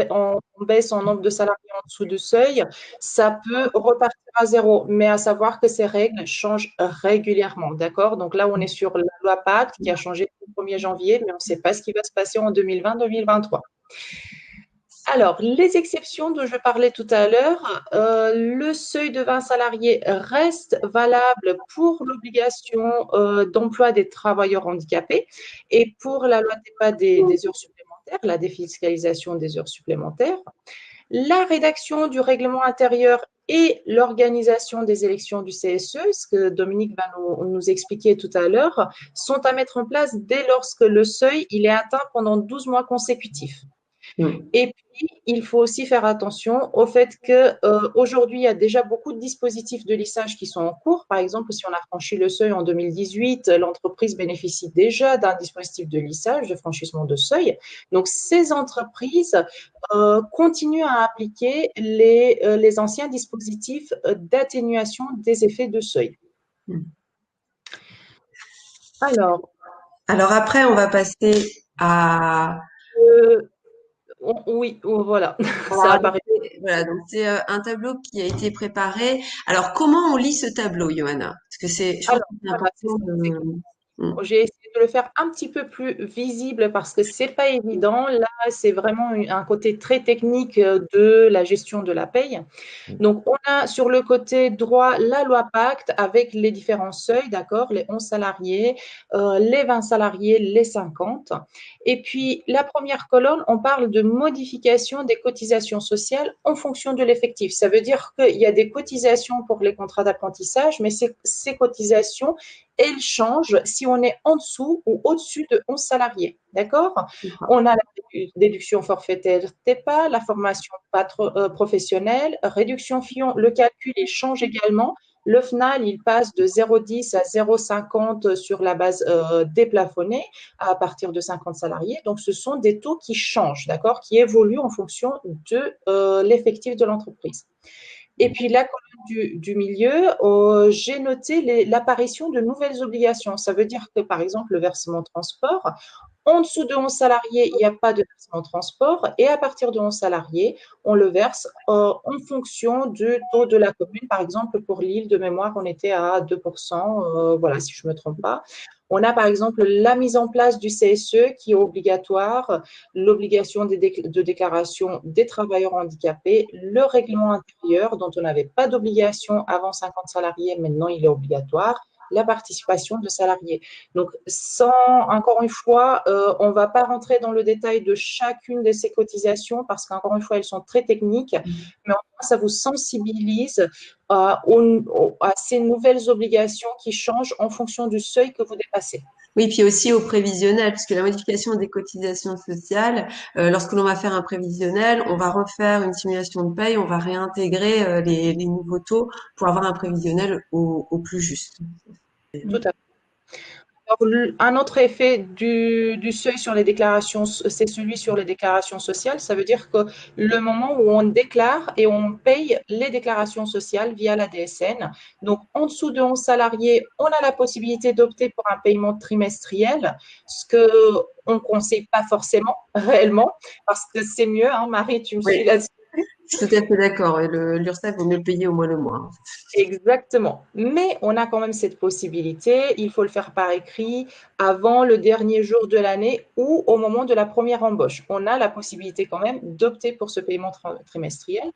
Speaker 2: baisse en nombre de salariés en dessous du seuil, ça peut repartir à zéro. Mais à savoir que ces règles changent régulièrement, d'accord? Donc là, on est sur la loi Pacte qui a changé le 1er janvier, mais on ne sait pas ce qui va se passer en 2020-2023. Alors, les exceptions dont je parlais tout à l'heure, le seuil de 20 salariés reste valable pour l'obligation d'emploi des travailleurs handicapés et pour la loi des heures supplémentaires, la défiscalisation des heures supplémentaires. La rédaction du règlement intérieur et l'organisation des élections du CSE, ce que Dominique va nous expliquer tout à l'heure, sont à mettre en place dès lorsque le seuil il est atteint pendant 12 mois consécutifs. Et puis, il faut aussi faire attention au fait qu'aujourd'hui, il y a déjà beaucoup de dispositifs de lissage qui sont en cours. Par exemple, si on a franchi le seuil en 2018, l'entreprise bénéficie déjà d'un dispositif de lissage, de franchissement de seuil. Donc, ces entreprises continuent à appliquer les anciens dispositifs d'atténuation des effets de seuil.
Speaker 1: Alors après, on va passer à…
Speaker 2: Oui, voilà.
Speaker 1: Ça apparaît. Voilà, donc c'est un tableau qui a été préparé. Alors, comment on lit ce tableau, Johanna? Parce que c'est important
Speaker 2: J'ai essayé de le faire un petit peu plus visible parce que c'est pas évident. Là, c'est vraiment un côté très technique de la gestion de la paye. Donc, on a sur le côté droit la loi Pacte avec les différents seuils, d'accord, les 11 salariés, les 20 salariés, les 50. Et puis, la première colonne, on parle de modification des cotisations sociales en fonction de l'effectif. Ça veut dire qu'il y a des cotisations pour les contrats d'apprentissage, mais ces cotisations, elles changent si on est en dessous ou au-dessus de 11 salariés. D'accord? On a la déduction forfaitaire TEPA, la formation professionnelle, réduction FION, le calcul il change également le FNAL, il passe de 0,10 à 0,50 sur la base déplafonnée à partir de 50 salariés. Donc, ce sont des taux qui changent, d'accord, qui évoluent en fonction de l'effectif de l'entreprise. Et puis, la colonne du milieu, j'ai noté l'apparition de nouvelles obligations. Ça veut dire que, par exemple, le versement transport, en dessous de 11 salariés, il n'y a pas de versement transport. Et à partir de 11 salariés, on le verse en fonction du taux de la commune. Par exemple, pour Lille, de mémoire, on était à 2%, voilà, si je ne me trompe pas. On a par exemple la mise en place du CSE qui est obligatoire, l'obligation de déclaration des travailleurs handicapés, le règlement intérieur dont on n'avait pas d'obligation avant 50 salariés, maintenant il est obligatoire, la participation de salariés. Donc, encore une fois, on ne va pas rentrer dans le détail de chacune de ces cotisations parce qu'encore une fois, elles sont très techniques, mais ça vous sensibilise à ces nouvelles obligations qui changent en fonction du seuil que vous dépassez.
Speaker 1: Oui, puis aussi au prévisionnel, puisque la modification des cotisations sociales, lorsque l'on va faire un prévisionnel, on va refaire une simulation de paye, on va réintégrer les nouveaux taux pour avoir un prévisionnel au plus juste.
Speaker 2: Tout à fait. Alors, un autre effet du seuil sur les déclarations, c'est celui sur les déclarations sociales. Ça veut dire que le moment où on déclare et on paye les déclarations sociales via la DSN. Donc, en dessous de 11 salariés, on a la possibilité d'opter pour un paiement trimestriel, ce qu'on ne conseille pas forcément réellement, parce que c'est mieux, hein, Marie, tu me suis là-dessus.
Speaker 1: Je suis tout à fait d'accord. L'URSSAF vaut mieux le payer au mois le mois.
Speaker 2: Exactement. Mais on a quand même cette possibilité. Il faut le faire par écrit avant le dernier jour de l'année ou au moment de la première embauche. On a la possibilité quand même d'opter pour ce paiement trimestriel.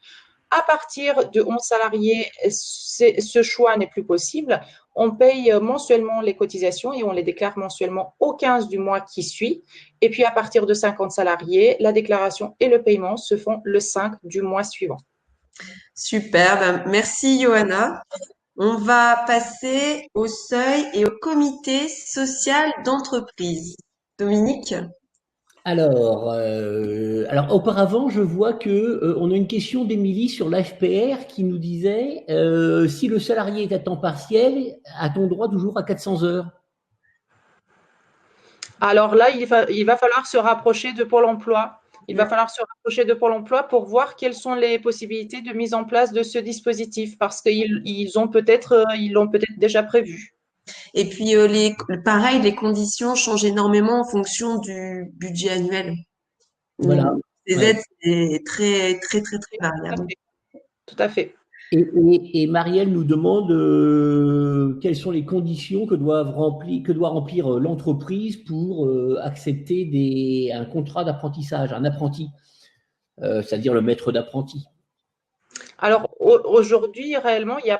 Speaker 2: À partir de 11 salariés, ce choix n'est plus possible. On paye mensuellement les cotisations et on les déclare mensuellement au 15 du mois qui suit. Et puis, à partir de 50 salariés, la déclaration et le paiement se font le 5 du mois suivant.
Speaker 1: Super. Ben, merci, Johanna. On va passer au seuil et au comité social d'entreprise. Dominique?
Speaker 5: Alors, auparavant, je vois que on a une question d'Émilie sur l'AFPR qui nous disait si le salarié est à temps partiel, a-t-on droit toujours à 400 heures?
Speaker 2: Alors là, il va falloir se rapprocher de Pôle emploi. Il va falloir se rapprocher de Pôle emploi pour voir quelles sont les possibilités de mise en place de ce dispositif parce qu'ils l'ont peut-être déjà prévu.
Speaker 1: Et puis, pareil, les conditions changent énormément en fonction du budget annuel.
Speaker 5: Voilà.
Speaker 1: Les aides, c'est très, très, très, très variable.
Speaker 2: Tout à fait.
Speaker 5: Et Marielle nous demande quelles sont les conditions que doit remplir l'entreprise pour accepter un contrat d'apprentissage, un apprenti, c'est-à-dire le maître d'apprenti.
Speaker 2: Alors aujourd'hui, réellement, il n'y a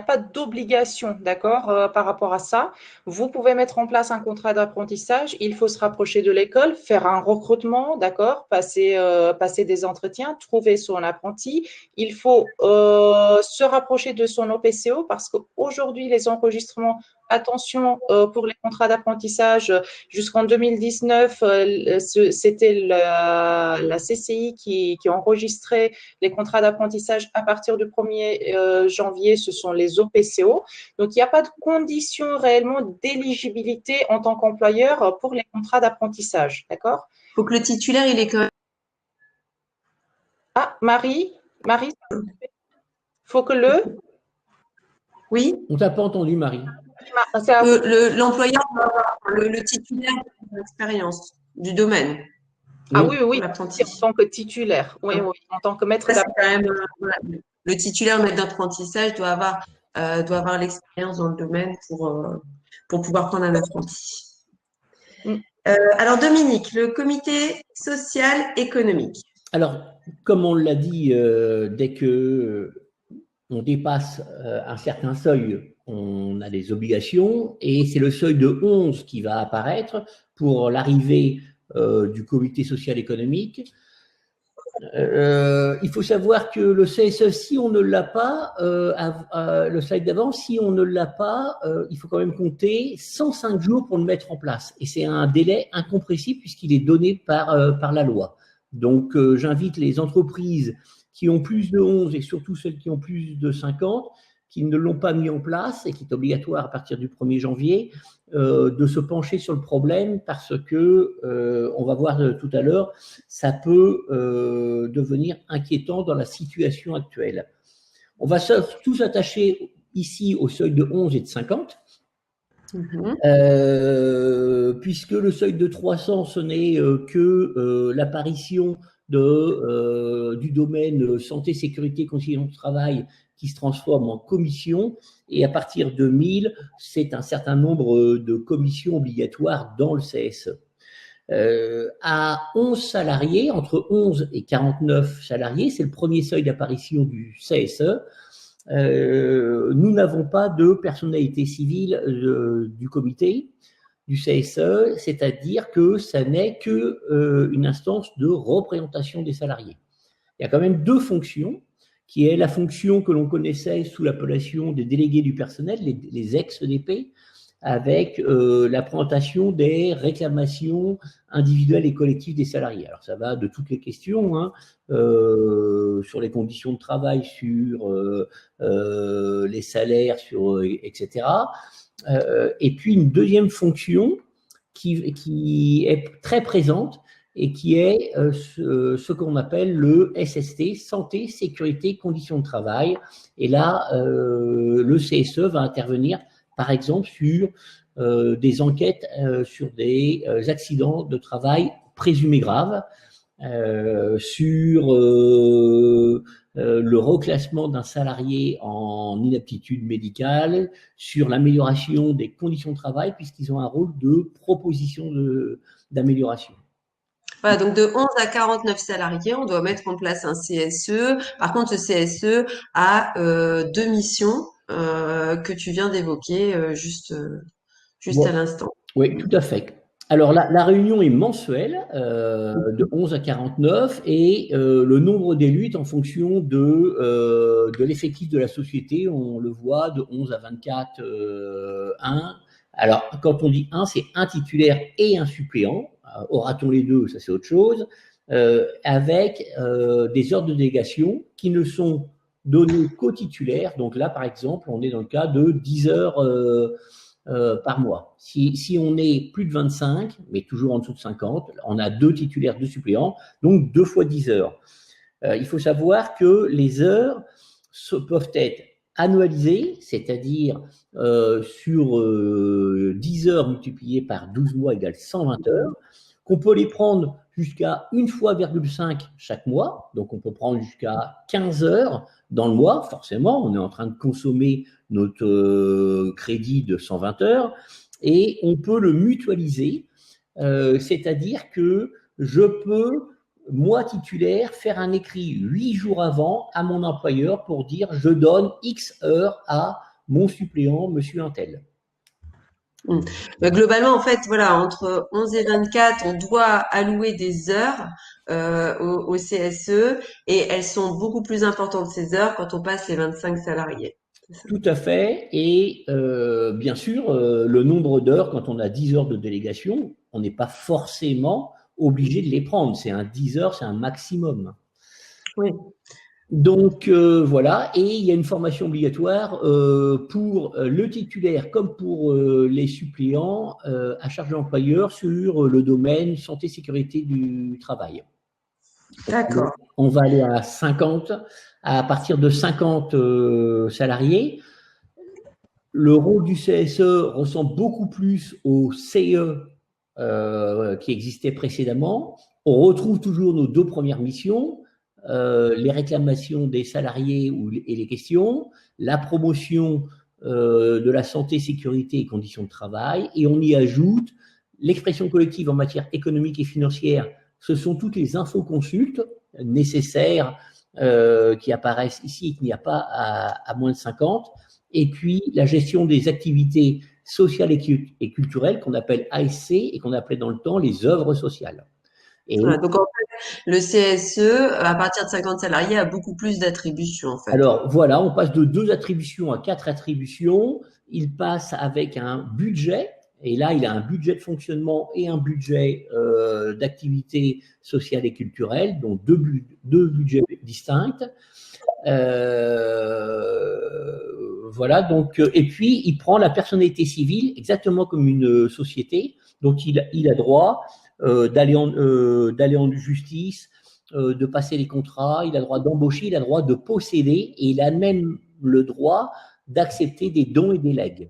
Speaker 2: pas d'obligation, d'accord, par rapport à ça. Vous pouvez mettre en place un contrat d'apprentissage. Il faut se rapprocher de l'école, faire un recrutement, d'accord, passer des entretiens, trouver son apprenti. Il faut se rapprocher de son OPCO parce qu'aujourd'hui, les enregistrements, attention, pour les contrats d'apprentissage, jusqu'en 2019, c'était la CCI qui enregistrait les contrats d'apprentissage à partir du 1er janvier, ce sont les OPCO. Donc, il n'y a pas de condition réellement d'éligibilité en tant qu'employeur pour les contrats d'apprentissage, d'accord?
Speaker 1: Il faut que le titulaire, il est quand même…
Speaker 2: Ah, Marie, faut que
Speaker 1: Oui?
Speaker 5: On t'a pas entendu, Marie.
Speaker 1: L'employeur doit avoir le titulaire de l'expérience du domaine.
Speaker 2: Ah oui, en tant que titulaire, oui, en tant que maître d'apprentissage.
Speaker 1: Le titulaire maître d'apprentissage doit avoir l'expérience dans le domaine pour pouvoir prendre un apprenti. Alors Dominique, le comité social économique.
Speaker 5: Alors, comme on l'a dit, dès que on dépasse un certain seuil, on a des obligations et c'est le seuil de 11 qui va apparaître pour l'arrivée du comité social économique. Il faut savoir que le CSE, si on ne l'a pas, le slide d'avant, si on ne l'a pas, il faut quand même compter 105 jours pour le mettre en place. Et c'est un délai incompressible puisqu'il est donné par la loi. Donc, j'invite les entreprises qui ont plus de 11 et surtout celles qui ont plus de 50, qui ne l'ont pas mis en place et qui est obligatoire à partir du 1er janvier, de se pencher sur le problème parce que, on va voir tout à l'heure, ça peut devenir inquiétant dans la situation actuelle. On va tous s'attacher ici au seuil de 11 et de 50. Puisque le seuil de 300, ce n'est que l'apparition du domaine santé, sécurité, conditions de travail qui se transforme en commission, et à partir de 1000, c'est un certain nombre de commissions obligatoires dans le CSE. À 11 salariés, entre 11 et 49 salariés, c'est le premier seuil d'apparition du CSE. Nous n'avons pas de personnalité civile du comité, du CSE, c'est-à-dire que ça n'est qu'une instance de représentation des salariés. Il y a quand même deux fonctions, qui est la fonction que l'on connaissait sous l'appellation des délégués du personnel, les ex-EDP, avec la présentation des réclamations individuelles et collectives des salariés. Alors ça va de toutes les questions, hein, sur les conditions de travail, sur les salaires, etc. Et puis une deuxième fonction qui est très présente et qui est ce qu'on appelle le SST, santé, sécurité, conditions de travail. Et là, le CSE va intervenir par exemple sur des enquêtes sur des accidents de travail présumés graves, sur le reclassement d'un salarié en inaptitude médicale, sur l'amélioration des conditions de travail, puisqu'ils ont un rôle de proposition d'amélioration.
Speaker 1: Voilà, donc de 11 à 49 salariés, on doit mettre en place un CSE. Par contre, ce CSE a deux missions que tu viens d'évoquer juste
Speaker 5: Bon.
Speaker 1: à l'instant.
Speaker 5: Oui, tout à fait. Alors, la réunion est mensuelle, de 11 à 49, et le nombre d'élus est en fonction de l'effectif de la société. On le voit de 11 à 24, 1. Alors, quand on dit 1, c'est un titulaire et un suppléant. Aura-t-on les deux, ça c'est autre chose, avec des ordres de délégation qui ne sont donnés qu'aux titulaires. Donc là, par exemple, on est dans le cas de 10 heures par mois. Si on est plus de 25, mais toujours en dessous de 50, on a 2 titulaires, 2 suppléants, donc 2 fois 10 heures. Il faut savoir que les heures peuvent être annualisées, c'est-à-dire sur 10 heures multipliées par 12 mois égale 120 heures, qu'on peut les prendre jusqu'à 1 fois 1,5 chaque mois, donc on peut prendre jusqu'à 15 heures dans le mois, forcément, on est en train de consommer notre crédit de 120 heures, et on peut le mutualiser, c'est-à-dire que je peux, moi titulaire, faire un écrit 8 jours avant à mon employeur pour dire je donne X heures à mon suppléant, monsieur untel.
Speaker 1: Globalement, en fait, voilà, entre 11 et 24, on doit allouer des heures au CSE, et elles sont beaucoup plus importantes, ces heures, quand on passe les 25 salariés.
Speaker 5: Tout à fait. Et bien sûr, le nombre d'heures, quand on a 10 heures de délégation, on n'est pas forcément obligé de les prendre. C'est un 10 heures, c'est un maximum.
Speaker 1: Oui.
Speaker 5: Donc voilà, et il y a une formation obligatoire pour le titulaire comme pour les suppléants à charge de l'employeur sur le domaine santé, sécurité du travail.
Speaker 1: D'accord.
Speaker 5: On va aller à 50, à partir de 50 salariés. Le rôle du CSE ressemble beaucoup plus au CE qui existait précédemment. On retrouve toujours nos 2 premières missions. Les réclamations des salariés et les questions, la promotion de la santé, sécurité et conditions de travail, et on y ajoute l'expression collective en matière économique et financière. Ce sont toutes les infoconsultes nécessaires qui apparaissent ici et qu'il n'y a pas à moins de 50, et puis la gestion des activités sociales et culturelles qu'on appelle ASC et qu'on appelait dans le temps les œuvres sociales. Et
Speaker 1: voilà, donc en fait, le CSE, à partir de 50 salariés, a beaucoup plus d'attributions en fait.
Speaker 5: Alors voilà, on passe de 2 attributions à 4 attributions. Il passe avec un budget Et là, il a un budget de fonctionnement et un budget d'activité sociale et culturelle, donc deux budgets distincts. Voilà, donc, et puis il prend la personnalité civile exactement comme une société, donc il a droit d'aller en justice, de passer les contrats, il a droit d'embaucher, il a droit de posséder, et il a même le droit d'accepter des dons et des legs.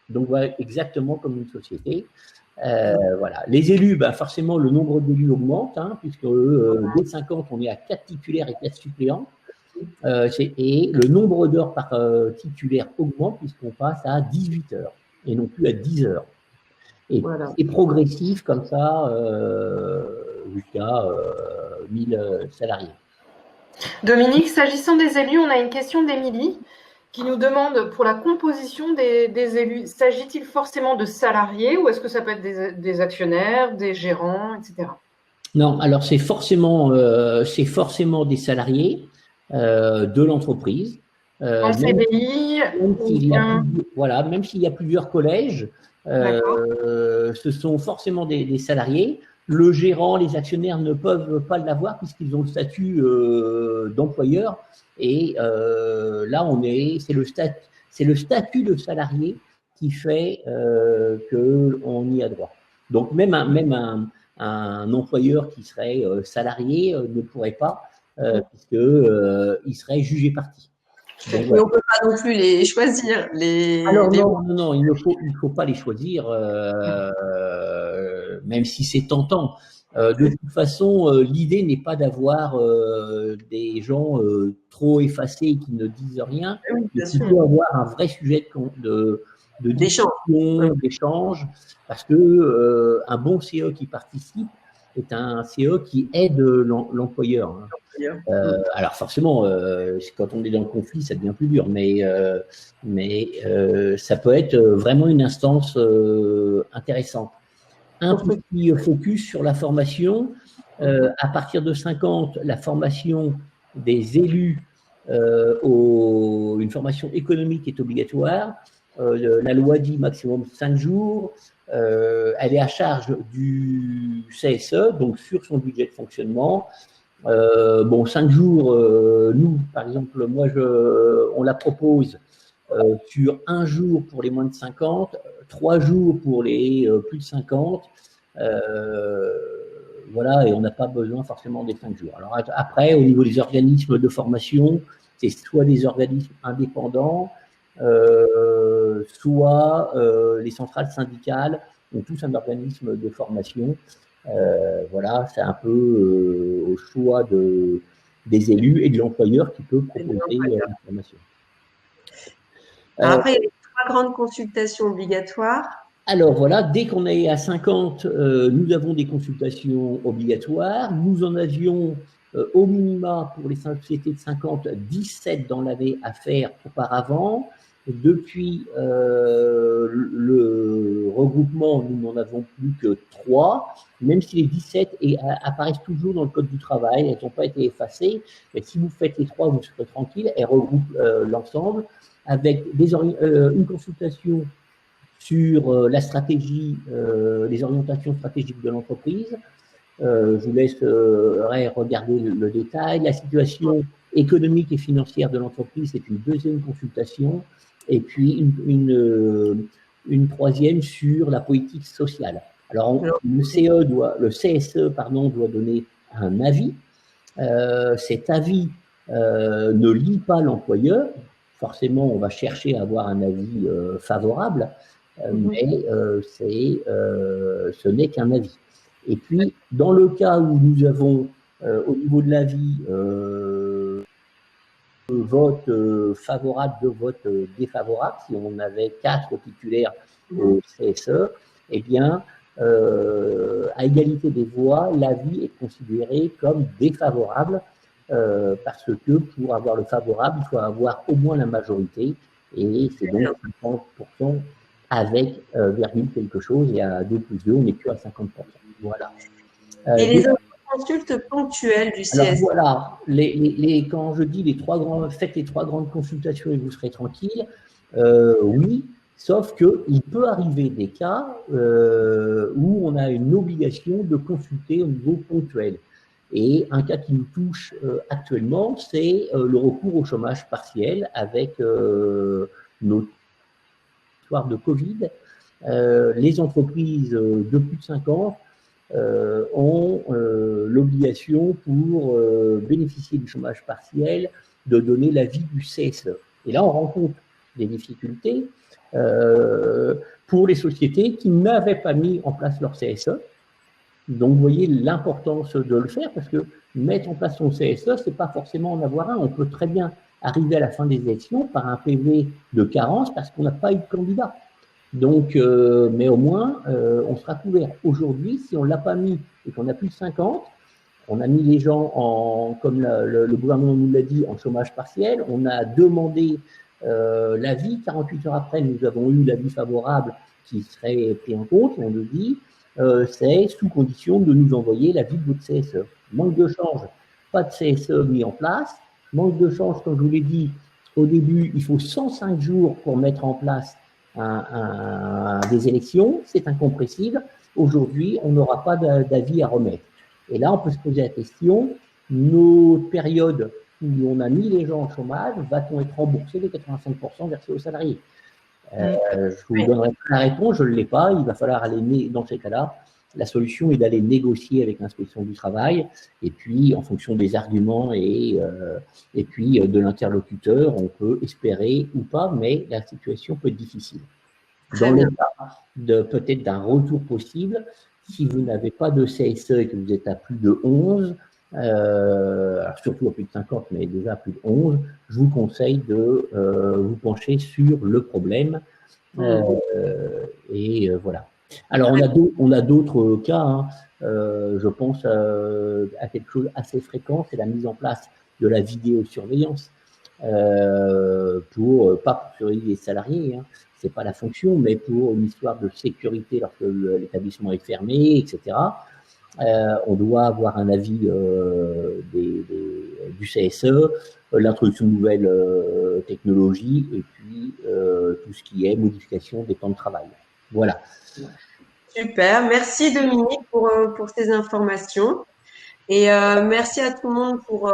Speaker 5: Donc voilà, exactement comme une société. Voilà. Les élus, ben forcément le nombre d'élus augmente, hein, puisque dès 50 on est à 4 titulaires et 4 suppléants. Et le nombre d'heures par titulaire augmente puisqu'on passe à 18 heures et non plus à 10 heures. Et voilà. C'est progressif comme ça jusqu'à 1000 salariés.
Speaker 4: Dominique, s'agissant des élus, on a une question d'Émilie qui nous demande pour la composition des élus, s'agit-il forcément de salariés ou est-ce que ça peut être des actionnaires, des gérants, etc.
Speaker 5: Non, alors c'est forcément des salariés de l'entreprise.
Speaker 4: En CDI,
Speaker 5: même s'il y a plusieurs collèges, ce sont forcément des salariés. Le gérant, les actionnaires ne peuvent pas l'avoir puisqu'ils ont le statut d'employeur. Et là, c'est le statut de salarié qui fait qu'on y a droit. Donc même un employeur qui serait salarié ne pourrait pas, puisqu'il serait jugé parti.
Speaker 1: Donc, mais on ne peut pas non plus les choisir.
Speaker 5: Alors non, il ne faut pas les choisir, même si c'est tentant. De toute façon, l'idée n'est pas d'avoir des gens trop effacés qui ne disent rien, mais plutôt avoir un vrai sujet de d'échange, parce que un bon CE qui participe est un CE qui aide l'employeur. Alors forcément, quand on est dans le conflit, ça devient plus dur, mais ça peut être vraiment une instance intéressante. Un petit focus sur la formation. À partir de 50, la formation des élus, une formation économique est obligatoire. La loi dit maximum 5 jours. Elle est à charge du CSE, donc sur son budget de fonctionnement. 5 jours, nous, par exemple, moi, on la propose sur 1 jour pour les moins de 50, 3 jours pour les plus de 50. Voilà, et on n'a pas besoin forcément des 5 jours. Alors après, au niveau des organismes de formation, c'est soit des organismes indépendants, soit les centrales syndicales ont tous un organisme de formation. Voilà, c'est un peu au choix des élus et de l'employeur qui peut proposer la formation.
Speaker 1: Après, il y a les 3 grandes consultations obligatoires.
Speaker 5: Alors voilà, dès qu'on est à 50, nous avons des consultations obligatoires. Nous en avions au minima pour les sociétés de 50, 17 dans l'année à faire auparavant. Depuis le regroupement, nous n'en avons plus que 3, même si les 17 apparaissent toujours dans le Code du travail, elles n'ont pas été effacées. Et si vous faites les 3, vous serez tranquille. Elles regroupent l'ensemble avec une consultation sur la stratégie, les orientations stratégiques de l'entreprise. Je vous laisserai regarder le détail. La situation économique et financière de l'entreprise, c'est une deuxième consultation. Et puis une troisième sur la politique sociale. Alors le CSE doit donner un avis. Cet avis ne lie pas l'employeur. Forcément, on va chercher à avoir un avis favorable, mais ce n'est qu'un avis. Et puis, dans le cas où nous avons au niveau de l'avis vote favorable, de vote défavorable, si on avait 4 titulaires au CSE, eh bien, à égalité des voix, l'avis est considéré comme défavorable parce que pour avoir le favorable, il faut avoir au moins la majorité et c'est donc 50% avec virgule quelque chose et à 2 plus 2, on n'est plus à 50%. Voilà.
Speaker 1: Et les autres consultes ponctuelles du CSE.
Speaker 5: Alors voilà, quand je dis faites les 3 grandes consultations et vous serez tranquille, oui, Sauf qu'il peut arriver des cas où on a une obligation de consulter au niveau ponctuel. Et un cas qui nous touche actuellement, c'est le recours au chômage partiel avec nos histoires de Covid. Les entreprises de plus de 5 ans ont l'obligation pour bénéficier du chômage partiel de donner l'avis du CSE. Et là, on rencontre des difficultés pour les sociétés qui n'avaient pas mis en place leur CSE. Donc, vous voyez l'importance de le faire parce que mettre en place son CSE, c'est pas forcément en avoir un. On peut très bien arriver à la fin des élections par un PV de carence parce qu'on n'a pas eu de candidat. Donc, mais au moins, on sera couvert. Aujourd'hui, si on l'a pas mis et qu'on a plus de 50, on a mis les gens en, comme le gouvernement nous l'a dit, en chômage partiel. On a demandé l'avis. 48 heures après, nous avons eu l'avis favorable qui serait pris en compte. On nous dit, c'est sous condition de nous envoyer l'avis de votre CSE. Manque de change, pas de CSE mis en place. Manque de change, comme je vous l'ai dit au début, il faut 105 jours pour mettre en place des élections. C'est incompressible. Aujourd'hui, on n'aura pas d'avis à remettre. Et là, on peut se poser la question, nos périodes où on a mis les gens en chômage, va-t-on être remboursé les 85% versés aux salariés? Je vous donnerai pas la réponse, je ne l'ai pas. Il va falloir aller, dans ces cas-là, la solution est d'aller négocier avec l'inspection du travail, et puis en fonction des arguments et puis de l'interlocuteur, on peut espérer ou pas, mais la situation peut être difficile. Dans le cas peut-être d'un retour possible, si vous n'avez pas de CSE et que vous êtes à plus de 11, alors surtout à plus de 50, mais déjà à plus de 11, je vous conseille de vous pencher sur le problème. Et voilà. Alors, on a d'autres cas. Hein. Je pense à quelque chose assez fréquent, c'est la mise en place de la vidéosurveillance pas pour surveiller les salariés, hein, c'est pas la fonction, mais pour une histoire de sécurité lorsque l'établissement est fermé, etc. On doit avoir un avis du CSE, l'introduction de nouvelles technologies et puis tout ce qui est modification des temps de travail. Voilà.
Speaker 1: Super, merci Dominique pour ces informations. Et merci à tout le monde pour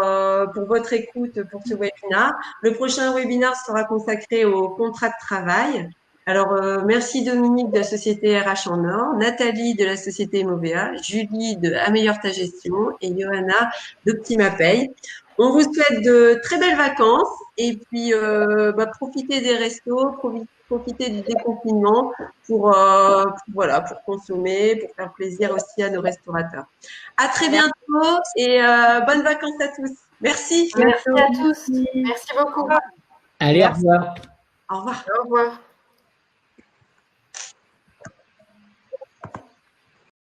Speaker 1: votre écoute pour ce webinaire. Le prochain webinaire sera consacré au contrat de travail. Alors, merci Dominique de la société RH en Or, Nathalie de la société Movea, Julie de Améliore ta gestion et Johanna d'Optima Pay. On vous souhaite de très belles vacances et puis profitez des restos, profitez du déconfinement pour consommer, pour faire plaisir aussi à nos restaurateurs. À très bientôt et bonnes vacances à tous. Merci.
Speaker 4: Merci à tous. Merci beaucoup.
Speaker 5: Allez, au revoir.
Speaker 1: Au revoir.
Speaker 4: Au revoir.